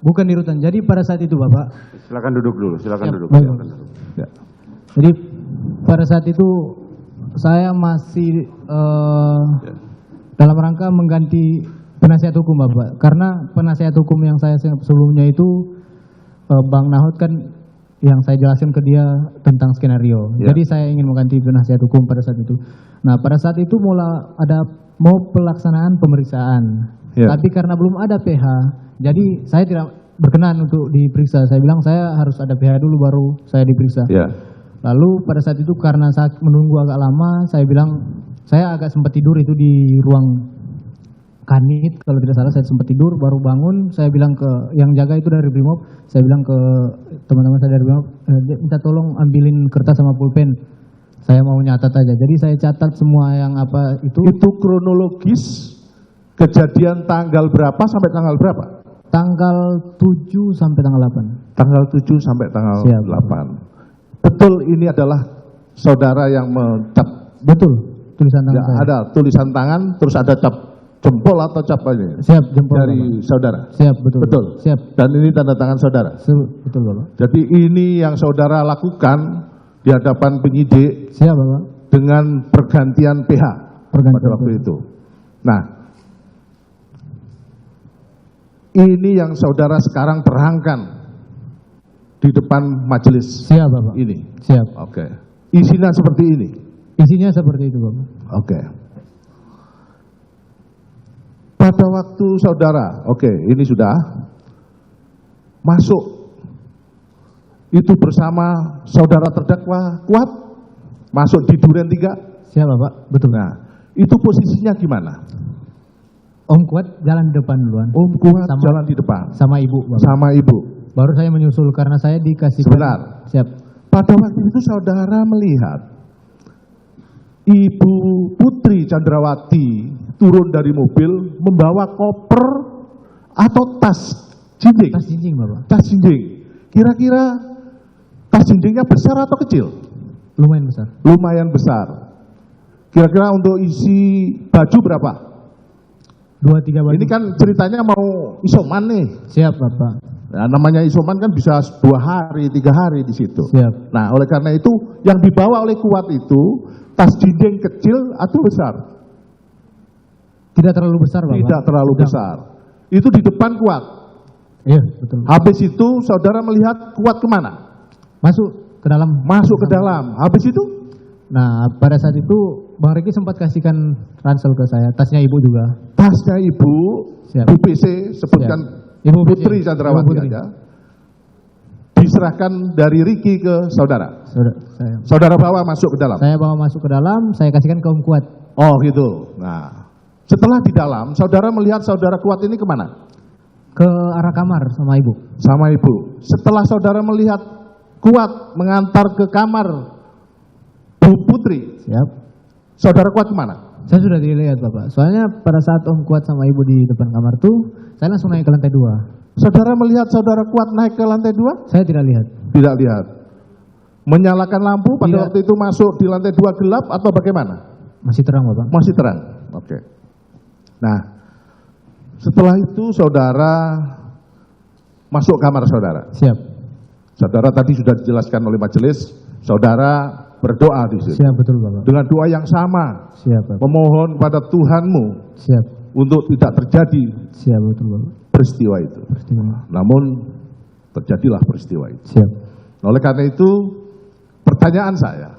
Bukan di rutan. Jadi pada saat itu Bapak, Silakan duduk dulu, silakan Siap, duduk. baik, Silakan Bapak. duduk. Ya. jadi pada saat itu saya masih dalam rangka mengganti penasihat hukum Bapak. Karena penasihat hukum yang saya sebelumnya itu Bang Nahot kan yang saya jelaskan ke dia tentang skenario. Ya. Jadi saya ingin mengganti penasihat hukum pada saat itu. Nah pada saat itu mau pelaksanaan pemeriksaan. Ya. Tapi karena belum ada PH, jadi saya tidak berkenan untuk diperiksa. Saya bilang saya harus ada PH dulu baru saya diperiksa. Ya. Lalu pada saat itu karena saya menunggu agak lama, saya bilang saya agak sempat tidur itu di ruang kanit kalau tidak salah, saya sempat tidur baru bangun. Saya bilang ke yang jaga itu dari Brimob, saya bilang ke teman-teman saya dari Brimob, minta tolong ambilin kertas sama pulpen, saya mau nyatat aja. Jadi saya catat semua yang apa itu. Itu kronologis kejadian tanggal berapa sampai tanggal berapa? Tanggal 7 sampai tanggal 8. Tanggal 7 sampai tanggal Siap. 8. Betul ini adalah saudara yang mencap. Betul, tulisan tangan Ya, saya. ada tulisan tangan, terus ada cap jempol atau cap ini Siap, jempol dari Bapak. saudara. Siap, betul. Betul. Siap, Dan ini tanda tangan saudara. betul Bapak. Jadi ini yang saudara lakukan di hadapan penyidik Siap Bapak. dengan pergantian PH pada waktu PH. itu. Nah, ini yang saudara sekarang terangkan di depan majelis Siap Bapak. ini. Siap. Oke. Isinya seperti ini. Isinya seperti itu Bapak. Oke. Pada waktu saudara, oke, ini sudah masuk itu bersama saudara terdakwa Kuat masuk di Duren 3. Siap Bapak, betul. Nah, itu posisinya gimana? Om Kuat jalan di depan duluan. Om Kuat Sama- jalan di depan Sama Ibu Bapak. sama ibu. Baru saya menyusul karena saya dikasih. Sebentar. Siap. Pada waktu itu saudara melihat Ibu Putri Chandrawati turun dari mobil membawa koper atau tas jinjing. Tas jinjing Bapak. Tas jinjing. Kira-kira tas jinjingnya besar atau kecil? Lumayan besar. Lumayan besar. Kira-kira untuk isi baju berapa? 2-3 baju. Ini kan ceritanya mau isoman nih. Siap Bapak. Nah, namanya isoman kan bisa 2 hari, 3 hari di situ. Siap. Nah, oleh karena itu yang dibawa oleh Kuat itu tas jinjing kecil atau besar? Tidak terlalu besar Bapak. Tidak terlalu Sedang. besar. Itu di depan Kuat. Iya, betul. Habis itu saudara melihat Kuat kemana? Masuk ke dalam. Masuk ke dalam. Habis itu Nah, pada saat itu Bang Riki sempat kasihkan ransel ke saya, tasnya Ibu juga. tasnya Ibu, Siap. Bu PC, sebutkan Siap. Ibu Putri PC. Chandrawati Ibu Putri. aja. Diserahkan dari Riki ke saudara. Saya. Saudara bawa masuk ke dalam. Saya bawa masuk ke dalam, saya kasihkan ke Om Kuat. Oh gitu. Nah, setelah di dalam, saudara melihat saudara Kuat ini kemana? Ke arah kamar sama Ibu. Sama Ibu. Setelah saudara melihat Kuat mengantar ke kamar Bu Putri, Siap. saudara Kuat kemana? Saya sudah dilihat Bapak. Soalnya pada saat Om Kuat sama Ibu di depan kamar tuh, saya langsung naik ke lantai 2. Saudara melihat saudara Kuat naik ke lantai 2? Saya tidak lihat. Tidak lihat. Menyalakan lampu pada Tidak. waktu itu masuk di lantai 2 gelap atau bagaimana? Masih terang Bapak. Masih terang. Oke. Nah, setelah itu saudara masuk kamar saudara. Siap. Saudara tadi sudah dijelaskan oleh majelis, saudara berdoa di situ. Siap betul Bapak. Dengan doa yang sama, Siap Bapak. memohon pada Tuhanmu Siap. untuk tidak terjadi Siap betul Bapak. peristiwa itu. Pertimbangan. Namun terjadilah peristiwa itu. Siap. Oleh karena itu, pertanyaan saya,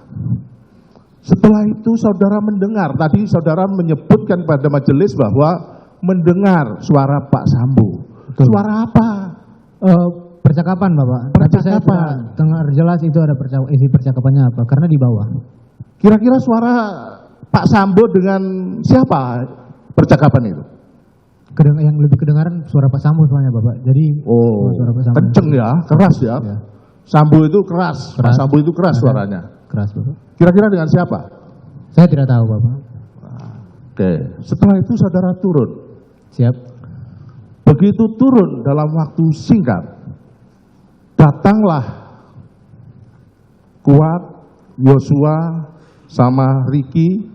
setelah itu saudara mendengar, tadi saudara menyebutkan pada majelis bahwa mendengar suara Pak Sambo. Betul. Suara apa? Percakapan Bapak. Tapi saya Percakapan. tidak dengar jelas itu ada isi percakapannya apa, karena di bawah. Kira-kira suara Pak Sambo dengan siapa percakapan itu? Yang lebih kedengaran suara Pak Sambo soalnya Bapak. Jadi Oh, suara Pak Sambo. kenceng ya, keras ya. Ya, Sambo itu keras, Pak Keras. Sambo itu keras suaranya. keras Bapak. Kira-kira dengan siapa? Saya tidak tahu Bapak. Oke, setelah itu saudara turun. Siap. Begitu turun dalam waktu singkat, datanglah Kuat, Yosua, sama Riki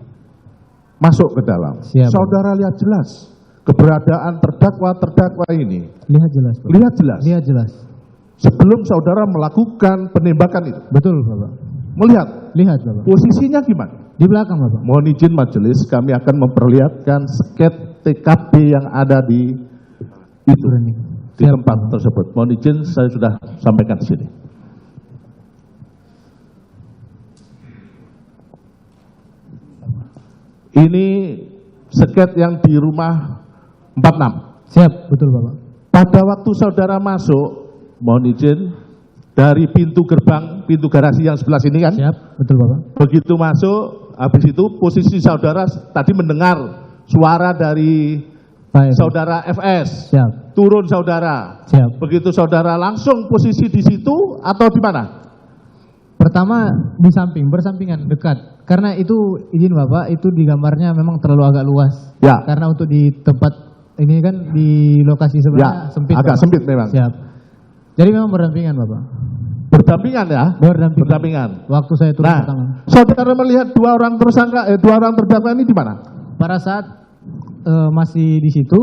masuk ke dalam. Siap. Saudara lihat jelas keberadaan terdakwa ini. Lihat jelas Bapak. Lihat jelas. Lihat jelas. Sebelum saudara melakukan penembakan itu, Betul Bapak. melihat Lihat Bapak. posisinya gimana? Di belakang Bapak. Mohon izin majelis, kami akan memperlihatkan sket TKP yang ada di itu, Berani. di Siap, tempat Bapak. tersebut. Mohon izin, saya sudah sampaikan di sini. Ini sket yang di rumah 46. Siap, betul Bapak. Pada waktu saudara masuk, mohon izin, dari pintu gerbang, pintu garasi yang sebelah sini kan, Siap, betul Bapak. begitu masuk, habis itu posisi saudara tadi mendengar suara dari Baik. saudara FS, Siap. turun saudara. Siap. Begitu saudara langsung posisi di situ atau di mana? Pertama di samping, bersampingan, dekat. Karena itu izin Bapak, itu di gambarnya memang terlalu agak luas. Ya. Karena untuk di tempat ini kan di lokasi sebenarnya Ya, sempit. agak Bapak. sempit memang. Siap. Jadi memang berdampingan Bapak. Berdampingan ya? Berdampingan. Berdampingan. Waktu saya turun Nah, pertama. saudara melihat dua orang terdakwa ini di mana? Pada saat masih di situ,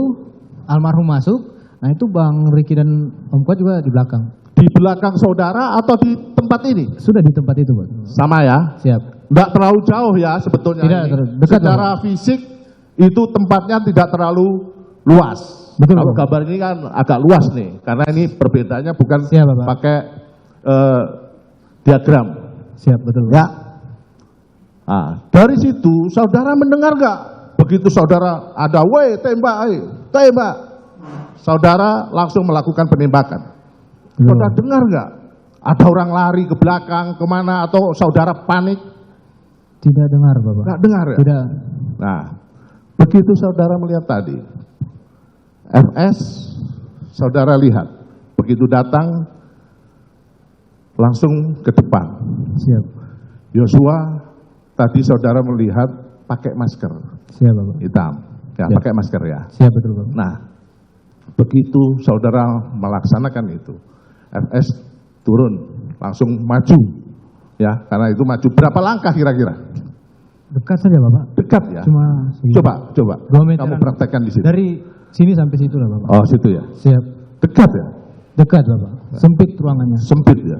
almarhum masuk. Nah itu Bang Riki dan Om Kuat juga di belakang. Di belakang saudara atau di tempat ini? Sudah di tempat itu Pak. Sama ya? Siap. Tidak terlalu jauh ya sebetulnya. Tidak, ini. dekat, Secara fisik itu tempatnya tidak terlalu luas. Betul, Kalau Pak. gambar ini kan agak luas nih, karena ini perbedaannya bukan Siap, Pak. pakai diagram. Siap, betul. Ya. Nah, dari situ saudara mendengar nggak? Begitu saudara ada, tembak, tembak. Saudara langsung melakukan penembakan. Betul. Saudara dengar nggak? Ada orang lari ke belakang, kemana, atau saudara panik? Tidak dengar Bapak. Nggak dengar ya? Tidak. Nah, begitu saudara melihat tadi, FS, saudara lihat, begitu datang, langsung ke depan. Siap. Yosua, tadi saudara melihat pakai masker Siap Bapak. hitam. Ya, Ya. pakai masker ya. Siap betul Bapak. Nah, begitu saudara melaksanakan itu, FS turun, langsung maju. Ya, karena itu maju berapa langkah kira-kira? Dekat saja Bapak. Dekat ya. Cuma segitu. Coba, 2 meteran. kamu praktekkan di sini. Dari sini sampai situ lah Bapak. Oh, situ ya. Siap. Dekat ya. Dekat Bapak. Sempit ruangannya. Sempit ya.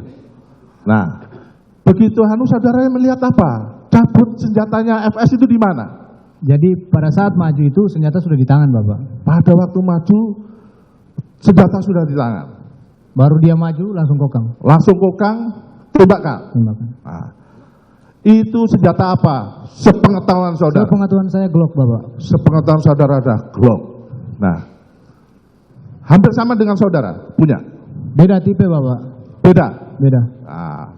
Nah, begitu saudara melihat apa? Cabut senjatanya FS itu di mana? Jadi pada saat maju itu senjata sudah di tangan Bapak. Pada waktu maju, senjata sudah di tangan. Baru dia maju langsung kokang. Langsung kokang, tembakan. Tembakan. Nah, itu senjata apa? Sepengetahuan saudara. Sepengetahuan saya Glock Bapak. Sepengetahuan saudara ada Glock. Nah, hampir sama dengan saudara punya. Beda tipe Bapak. Beda. Beda. Nah,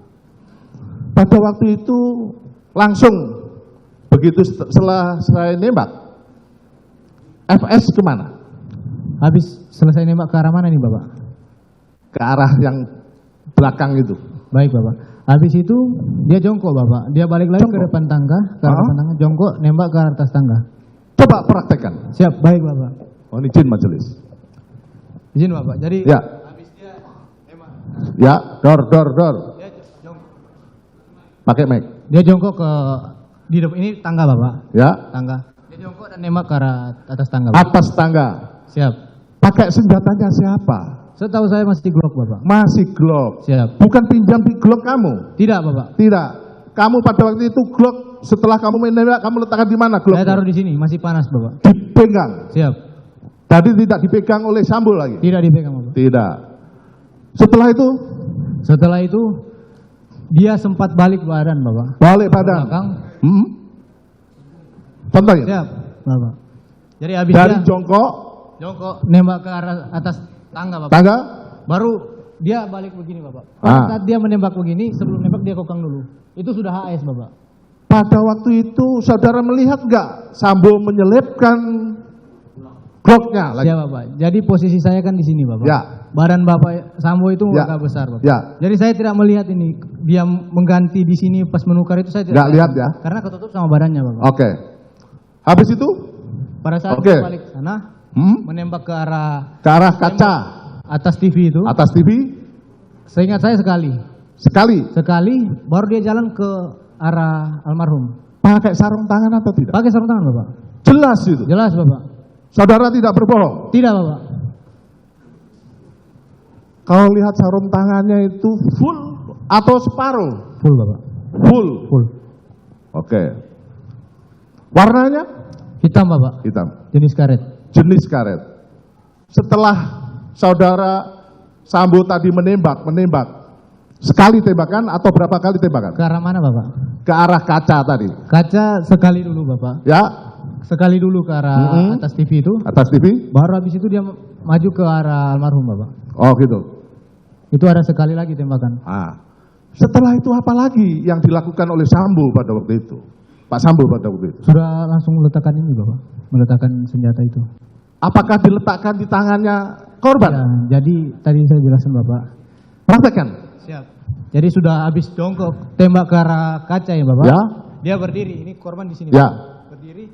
pada waktu itu langsung begitu setelah saya nembak, FS kemana? Habis selesai nembak ke arah mana nih Bapak? Ke arah yang belakang itu. Baik Bapak. Habis itu dia jongkok Bapak. Dia balik lagi ke Jongkok? depan tangga, ke arah depan tangga, jongkok, nembak ke atas tangga. Coba praktekkan. Siap, baik Bapak. Oh, ini izin majelis. Izin Bapak. Jadi Ya, habis dia nembak, ya, dor. dia jongkok. Pakai mic. Dia jongkok ke di depan ini tangga Bapak. Ya, Tangga. Dia jongkok dan nembak ke arah atas tangga Bapak. atas tangga. Siap. Pakai senjatanya siapa? Setahu saya masih Glock Bapak. Masih Glock. Siap. Bukan pinjam di Glock kamu. Tidak Bapak. Tidak. Kamu pada waktu itu Glock, setelah kamu menembak, kamu letakkan di mana Glock? Saya taruh di sini, masih panas Bapak. Dipegang. Siap. Tadi tidak dipegang oleh Sambo lagi. Tidak dipegang Bapak. Tidak. Setelah itu Setelah itu dia sempat balik badan Bapak. balik badan. Belakang. Contohnya. Siap Bapak. Jadi habis Dari dia jongkok, jongkok nembak ke arah atas tangga Bapak. tangga, Baru dia balik begini Bapak. Ah. Pada saat dia menembak begini, sebelum nembak dia kokang dulu. Itu sudah HS Bapak. pada waktu itu saudara melihat nggak Sambo menyelipkan Glocknya lagi? Siap Bapak. Jadi posisi saya kan di sini Bapak. Ya. Badan Bapak Sambo itu Ya. agak besar Bapak. Ya. Jadi saya tidak melihat ini dia mengganti di sini pas menukar itu saya tidak Nggak lihat ya? Karena ketutup sama badannya Bapak. Oke. Habis itu Pada saat Oke. dia balik ke sana menembak ke arah ke arah kaca atas TV itu. atas TV Seingat saya sekali baru dia jalan ke arah almarhum. pakai sarung tangan atau tidak? Pakai sarung tangan Bapak. Jelas itu. Jelas Bapak. Saudara tidak berbohong. Tidak Bapak. Kalau lihat sarung tangannya itu full atau separuh? Full Bapak. Full. Full. Oke. Warnanya Hitam Bapak. hitam. Jenis karet. Jenis karet. Setelah saudara Sambo tadi menembak sekali tembakan atau berapa kali tembakan? Ke arah mana Bapak? Ke arah kaca tadi. Kaca sekali dulu Bapak. Ya, Sekali dulu ke arah atas TV itu. atas TV. Baru habis itu dia maju ke arah almarhum Bapak. Oh gitu. Itu ada sekali lagi tembakan. Setelah itu apa lagi yang dilakukan oleh Sambo pada waktu itu? Pak Sambo pada waktu itu. Sudah langsung meletakkan ini Bapak. Meletakkan senjata itu. Apakah diletakkan di tangannya korban? Ya, jadi tadi saya jelasin Bapak. Praktekkan. Siap. Jadi sudah habis jongkok tembak ke arah kaca ya Bapak. Ya. Dia berdiri. Ini korban di sini. Ya. Bapak. Berdiri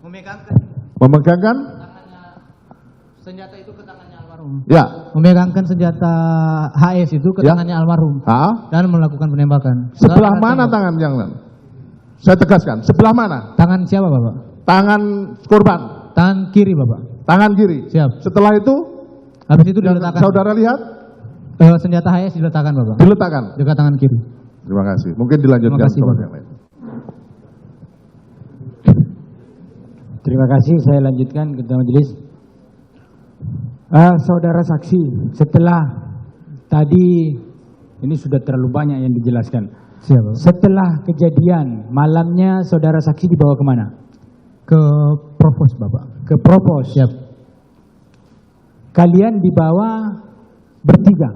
memegangkan Memegangkan tangannya senjata itu ke tangannya almarhum almarhum. Ya. Memegangkan senjata HS itu ke Ya. tangannya almarhum dan melakukan penembakan. Sebelah Saudara mana tembak. tangan yang saya tegaskan, sebelah mana? Tangan siapa Bapak? Tangan korban, Tangan kiri Bapak. tangan kiri. Siap. Setelah itu, Habis itu yang diletakkan. saudara lihat, Senjata HS diletakkan Bapak. diletakkan. Dekat tangan kiri. Terima kasih. Mungkin dilanjutkan. Terima kasih, soal Bapak. yang lain. Terima kasih, saya lanjutkan Ketua Majelis. Saudara saksi, setelah tadi ini sudah terlalu banyak yang dijelaskan. Siap Bapak. Setelah kejadian malamnya saudara saksi dibawa kemana? Ke Provos Bapak. Ke Provos. Siap. Kalian dibawa bertiga.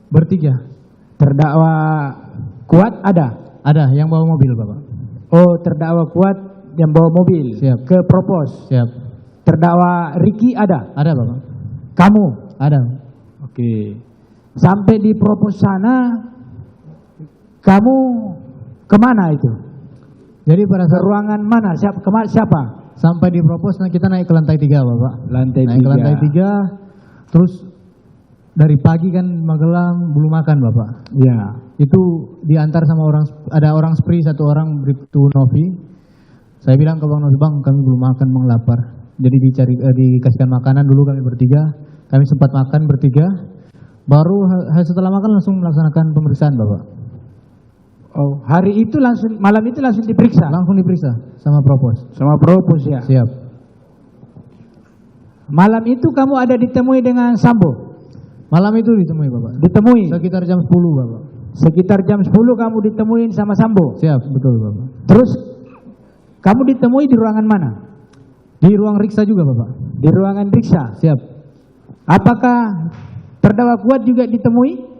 Bertiga. Terdakwa Kuat ada. Ada yang bawa mobil Bapak. Oh, terdakwa Kuat yang bawa mobil. Siap. Ke Provos. Siap. Terdakwa Riki ada. Ada Bapak. Kamu. Ada. Oke. Sampai di Provos sana, kamu kemana itu? Jadi pada Ke saat ruangan mana? Siapa? sampai di Provos, nah kita naik ke lantai 3 Bapak. Lantai Naik ke 3. lantai 3. Terus dari pagi kan Magelang belum makan Bapak. Ya. Itu diantar sama ada orang Spri, satu orang Bribtu Novi. Saya bilang ke Bang Novi, Bang kami belum makan, Bang lapar. Jadi dikasihkan makanan dulu kami bertiga. Kami sempat makan bertiga. Baru setelah makan langsung melaksanakan pemeriksaan Bapak. Oh, hari itu langsung, malam itu langsung diperiksa Langsung diperiksa sama Propos. sama Propos ya. Siap. Malam itu kamu ada ditemui dengan Sambo? Malam itu ditemui Bapak. Ditemui. Sekitar jam 10 Bapak. Sekitar jam 10 kamu ditemuin sama Sambo. Siap, betul Bapak. Terus kamu ditemui di ruangan mana? Di ruang riksa juga Bapak. Di ruangan periksa. Siap. Apakah terdakwa Kuat juga ditemui?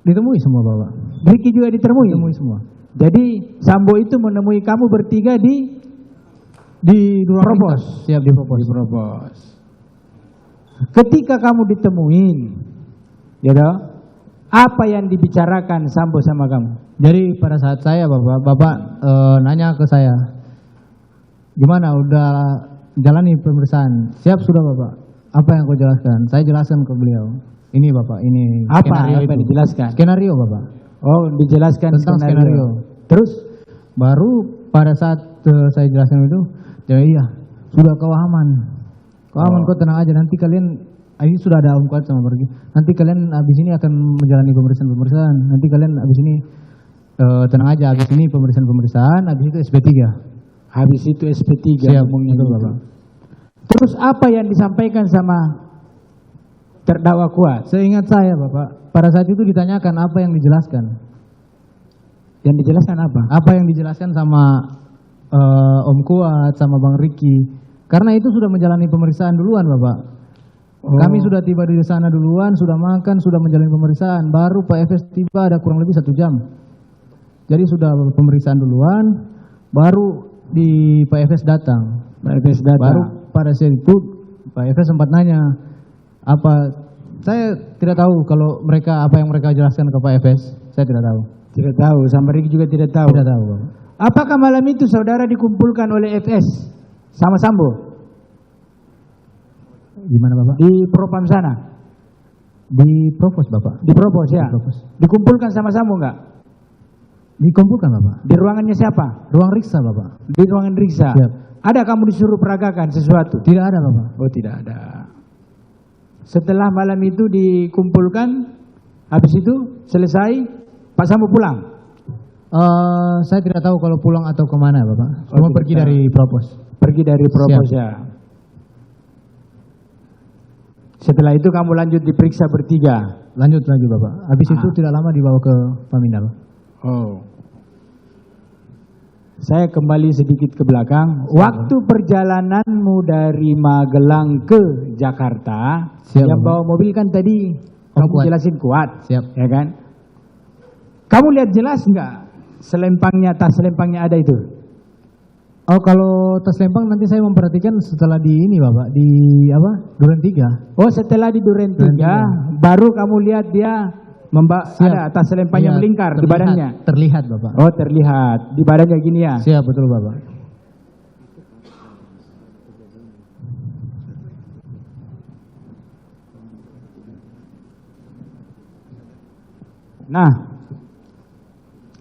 Ditemui semua Bapak. Riki juga ditemui? Ditemui semua. Jadi Sambo itu menemui kamu bertiga di Ruang Propos. ringkas. Siap, di Propos. Propos. Ketika kamu ditemuin, ya toh, apa yang dibicarakan Sambo sama kamu? Jadi pada saat saya Bapak nanya ke saya, gimana udah jalani pemeriksaan? Siap sudah Bapak. Apa yang kau jelaskan? Saya jelaskan ke beliau. Ini Bapak, ini Apa skenario yang itu. dijelaskan? Skenario Bapak. Oh, dijelaskan Tentang skenario. Terus Baru pada saat saya jelaskan itu, dia iya, sudah kau aman. Kau aman, kau tenang aja. Nanti kalian, ini sudah ada Om Kuat sama pergi. Nanti kalian habis ini akan menjalani pemeriksaan. Nanti kalian habis ini tenang aja. Habis ini pemeriksaan, habis itu SP3. habis itu SP3 Siap, ngomongnya betul gitu. Bapak. Terus apa yang disampaikan sama terdakwa Kuat? Seingat saya Bapak, pada saat itu ditanyakan apa yang dijelaskan. Yang dijelaskan apa? Apa yang dijelaskan sama Om Kuat, sama Bang Riki. Karena itu sudah menjalani pemeriksaan duluan Bapak. Oh. Kami sudah tiba di sana duluan, sudah makan, sudah menjalani pemeriksaan. Baru Pak Efes tiba ada kurang lebih 1 jam. Jadi sudah pemeriksaan duluan, baru di Pak Efes datang. Pak Efes datang. Baru pada saat itu Pak Efes sempat nanya, apa, saya tidak tahu kalau apa yang mereka jelaskan ke Pak Efes, saya tidak tahu. Tidak tahu, sama Riki juga tidak tahu. Tidak tahu Bapak. Apakah malam itu saudara dikumpulkan oleh FS sama Sambo Gimana Bapak? di Propam sana? Di Propos Bapak. Di Propos ya? Di Propos. Dikumpulkan sama Sambo enggak? Dikumpulkan Bapak. Di ruangannya siapa? Ruang riksa Bapak. Di ruangan Riksa. Siap. Ada kamu disuruh peragakan sesuatu? Tidak ada Bapak. Oh, tidak ada. Setelah malam itu dikumpulkan, habis itu selesai, Pak Sambo pulang. Saya tidak tahu kalau pulang atau kemana Bapak. Cuma tidak pergi tahu. dari Propos. Pergi dari Propos ya. Setelah itu kamu lanjut diperiksa bertiga. Lanjut lagi Bapak. Habis itu tidak lama dibawa ke Paminal. Oh. Saya kembali sedikit ke belakang. Waktu perjalananmu dari Magelang ke Jakarta, Siap, yang Bapak. bawa mobil kan tadi kamu Kuat. jelasin Kuat, Siap. ya kan? Kamu lihat jelas nggak tas selempangnya ada itu? Oh, kalau tas lempang nanti saya memperhatikan setelah di ini Bapak, di Duren 3. Oh, setelah di Duren 3, baru kamu lihat dia Siap. ada tas selempangnya Iya, melingkar di terlihat, badannya. Terlihat Bapak. Oh, terlihat di badannya gini ya. Siap, betul Bapak. Nah,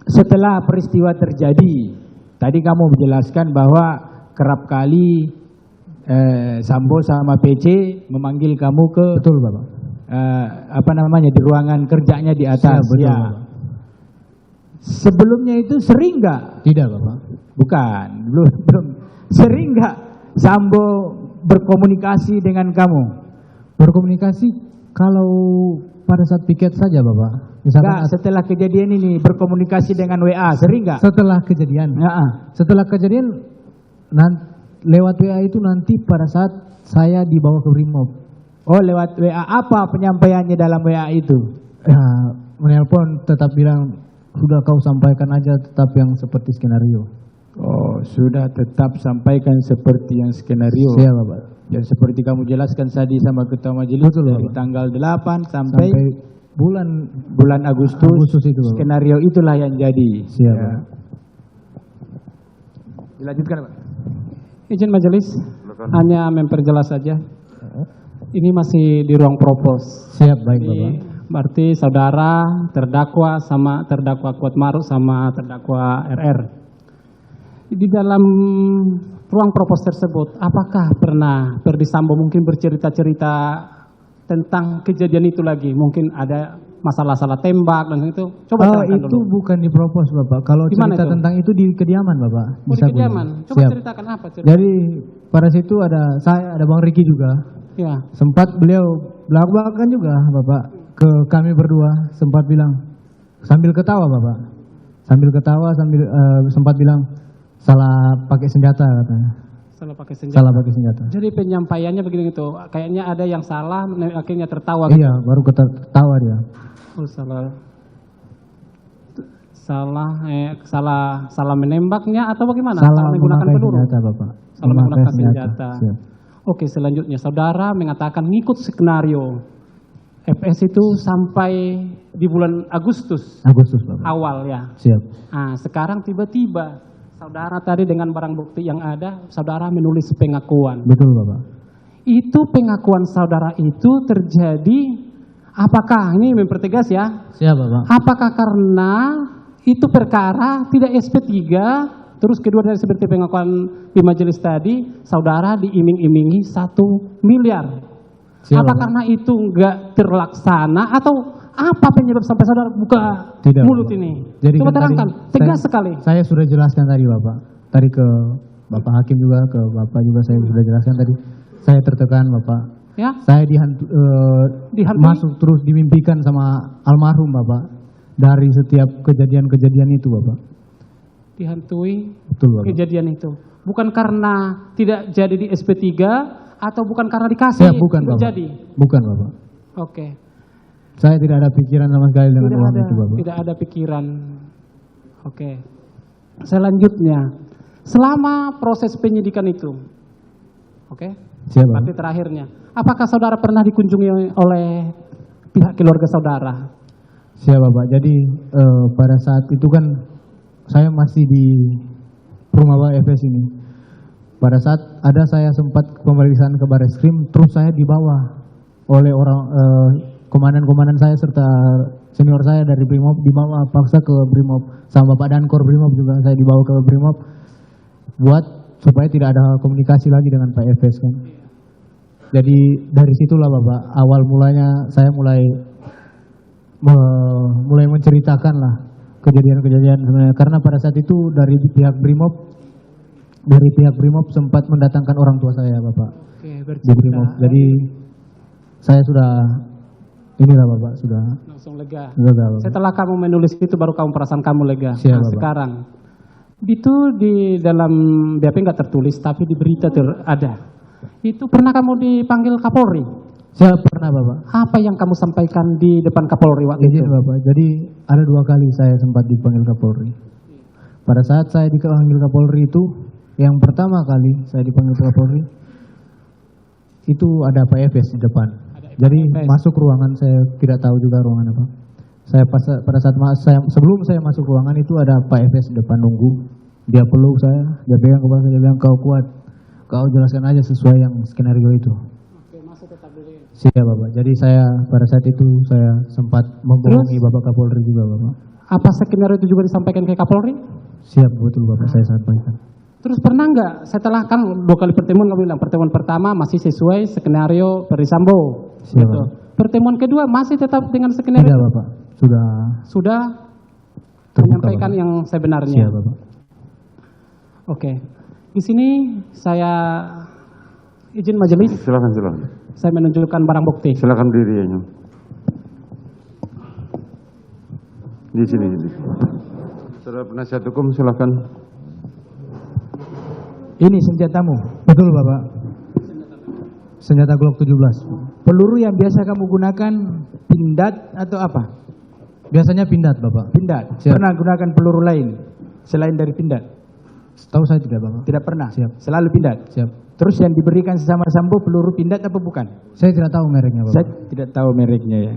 setelah peristiwa terjadi, tadi kamu menjelaskan bahwa kerap kali Sambo sama PC memanggil kamu ke Betul Bapak. di ruangan kerjanya di atas. Siap, betul, Ya. Bapak. Sebelumnya itu sering nggak? Tidak Bapak. Bukan, belum. Sering nggak Sambo berkomunikasi dengan kamu? Berkomunikasi kalau pada saat piket saja Bapak. Misalkan Enggak, setelah kejadian ini berkomunikasi dengan WA, sering nggak? setelah kejadian. Ya. Setelah kejadian lewat WA itu nanti pada saat saya dibawa ke Brimob. Oh, lewat WA. Apa penyampaiannya dalam WA itu? Ya, menelpon tetap bilang sudah kau sampaikan aja tetap yang seperti skenario. Oh, sudah tetap sampaikan seperti yang skenario. Siap Bapak. Dan seperti kamu jelaskan tadi sama ketua majelis, Betul, dari Bapak. tanggal 8 sampai bulan Agustus itu Bapak. skenario itulah yang jadi. Siap Ya. Bapak. Dilanjutkan Pak. Izin majelis, Silakan. hanya memperjelas saja. Ini masih di ruang propos. Siap baik Jadi, Bapak. berarti saudara terdakwa sama terdakwa Kuatmaruf sama terdakwa RR. Di dalam ruang propos tersebut, apakah pernah Ferdy Sambo mungkin bercerita-cerita tentang kejadian itu lagi? Mungkin ada masalah tembak dan itu. Coba terangkan itu dulu. bukan dipropos Bapak. Kalau Di mana cerita itu? tentang itu di kediaman Bapak. Oh, di kediaman. Coba Siap. ceritakan apa cerita? Jadi pada situ ada saya, ada Bang Riki juga. Ya. Sempat beliau belak-belakan juga Bapak ke kami berdua, sempat bilang sambil ketawa Bapak. Sambil ketawa sambil sempat bilang salah pakai senjata katanya. Salah pakai senjata. Salah pakai senjata. Jadi penyampaiannya begini gitu, kayaknya ada yang salah, akhirnya tertawa. Iya, baru ketawa dia. Oh, salah menembaknya atau bagaimana? Salah menggunakan memakai peluru. senjata Bapak. Salah Memakai menggunakan senjata. Siap. Oke, selanjutnya saudara mengatakan ngikut skenario FS itu sampai di bulan Agustus Agustus Bapak. awal ya. Siap. Nah, sekarang tiba-tiba saudara tadi dengan barang bukti yang ada, saudara menulis pengakuan. Betul Bapak. Itu pengakuan saudara itu terjadi, apakah ini mempertegas ya? Siap Bapak. Apakah karena itu perkara tidak SP3, terus kedua dari seperti pengakuan di majelis tadi, saudara diiming-imingi 1 miliar. Siap, Apa Bapak. karena itu enggak terlaksana atau apa penyebab sampai saudara buka Tidak, mulut Bapak. ini? Jadi Coba kan tadi terangkan, tegas sekali. Saya sudah jelaskan tadi Bapak. Tadi ke Bapak Hakim juga, ke Bapak juga saya sudah jelaskan tadi. Saya tertekan Bapak. Ya, Saya Dihantui? masuk terus dimimpikan sama almarhum Bapak. Dari setiap kejadian-kejadian itu Bapak. dihantui Betul Bapak. kejadian itu. Bukan karena tidak jadi di SP3 atau bukan karena dikasih Siap, bukan Bapak. jadi. Bukan Bapak. Oke. Saya tidak ada pikiran sama sekali dengan uang itu Bapak. Tidak ada pikiran. Oke. Selanjutnya, selama proses penyidikan itu, oke, Siap Bapak. berarti terakhirnya, apakah saudara pernah dikunjungi oleh pihak keluarga saudara? Siap Bapak. Jadi pada saat itu kan saya masih di rumah Bapak FS ini. Pada saat ada saya sempat pemeriksaan ke Barreskrim, terus saya dibawa oleh orang komandan-komandan saya serta senior saya dari Brimob, dibawa paksa ke Brimob sama Bapak Dankor Brimob juga saya dibawa ke Brimob buat supaya tidak ada komunikasi lagi dengan Pak FS kan. Jadi dari situlah Bapak awal mulanya saya mulai menceritakan lah kejadian-kejadian sebenarnya, karena pada saat itu dari pihak Brimob sempat mendatangkan orang tua saya Bapak Oke, di bercerita. Brimob. Jadi saya sudah inilah Bapak sudah Langsung lega. Bapak. Setelah kamu menulis itu baru kamu perasaan kamu lega. Siap, Nah, Bapak. sekarang itu di dalam BAP nggak tertulis tapi di berita ada. Itu pernah kamu dipanggil Kapolri? Saya pernah Bapak. Apa yang kamu sampaikan di depan Kapolri waktu itu? Izin Bapak. Jadi ada 2 kali saya sempat dipanggil Kapolri. Pada saat saya dipanggil Kapolri itu, yang pertama kali saya dipanggil Kapolri itu ada Pak Efes di depan. Jadi Efes. masuk ruangan, saya tidak tahu juga ruangan apa. Saya pada saat sebelum saya masuk ruangan itu ada Pak Efes di depan nunggu. Dia peluk saya, dia pegang kepala saya, dia bilang kau kuat, kau jelaskan aja sesuai yang skenario itu. Oke, masuk tetap dulu. Siap Bapak. Jadi saya pada saat itu saya sempat membohongi Bapak Kapolri juga Bapak. Apa skenario itu juga disampaikan ke Kapolri? Siap, betul Bapak, saya sampaikan. Terus pernah nggak setelah kan 2 kali pertemuan kamu bilang pertemuan pertama masih sesuai skenario Ferdi Sambo, Siap, gitu. Bapak. Pertemuan kedua masih tetap dengan skenario Tidak Bapak, sudah terbuka, menyampaikan Bapak. yang sebenarnya. Siap Bapak. Oke, di sini saya izin majelis, Silakan, silakan. saya menunjukkan barang bukti. Silakan berdiri ya. Nyong. Di sini. Saudara penasihat hukum silakan. Ini senjatamu. Betul Bapak. Senjata Glock 17. Peluru yang biasa kamu gunakan pindad atau apa? Biasanya pindad Bapak. Pindad. Siap. Pernah gunakan peluru lain selain dari pindad? Setahu saya tidak Bapak. Tidak pernah. Siap. Selalu pindad. Siap. Terus yang diberikan sesama Sambo peluru pindad apa bukan? Saya tidak tahu mereknya Bapak. Saya tidak tahu mereknya ya.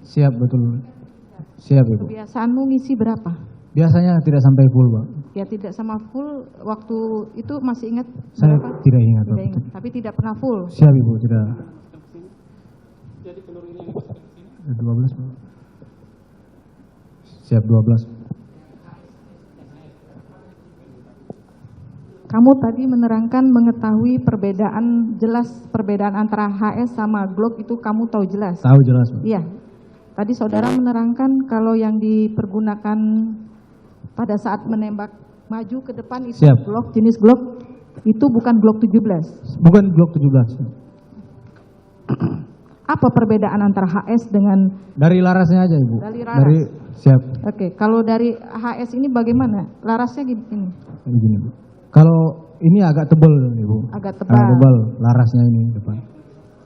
Siap betul. Siap Ibu. Kebiasaanmu ngisi berapa? Biasanya tidak sampai full Pak. Ya tidak sama full, waktu itu masih ingat Saya berapa? tidak ingat Tidak Bapak. ingat, tapi tidak pernah full. Siap Ibu, tidak. 12 Pak. Siap 12. Kamu tadi menerangkan mengetahui perbedaan, jelas perbedaan antara HS sama Glock itu kamu tahu jelas. Tahu jelas Pak. Iya. Tadi saudara menerangkan kalau yang dipergunakan pada saat menembak maju ke depan itu Siap. Glock, jenis Glock itu bukan Glock 17. Bukan Glock 17. Apa perbedaan antara HS dengan Dari larasnya aja Ibu. Dari laras. Siap. Oke, kalau dari HS ini bagaimana? Larasnya gini. Begini Bu. Kalau ini agak tebal Ibu. Agak Agak tebal. tebal larasnya ini depan.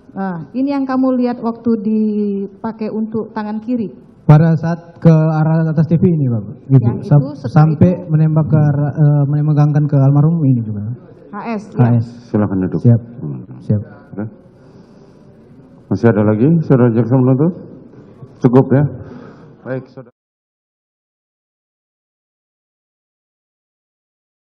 Nah, ini yang kamu lihat waktu dipakai untuk tangan kiri. Pada saat ke arah atas TV ini Bapak. Gitu. Yang itu setelah Sampai itu- menembak ke arah, menembakkan ke almarhum ini juga. HS, ya. HS. Silakan duduk. Siap. Siap. Oke. Masih ada lagi, saudara jaksa menuntut? Cukup ya. Baik, saudara.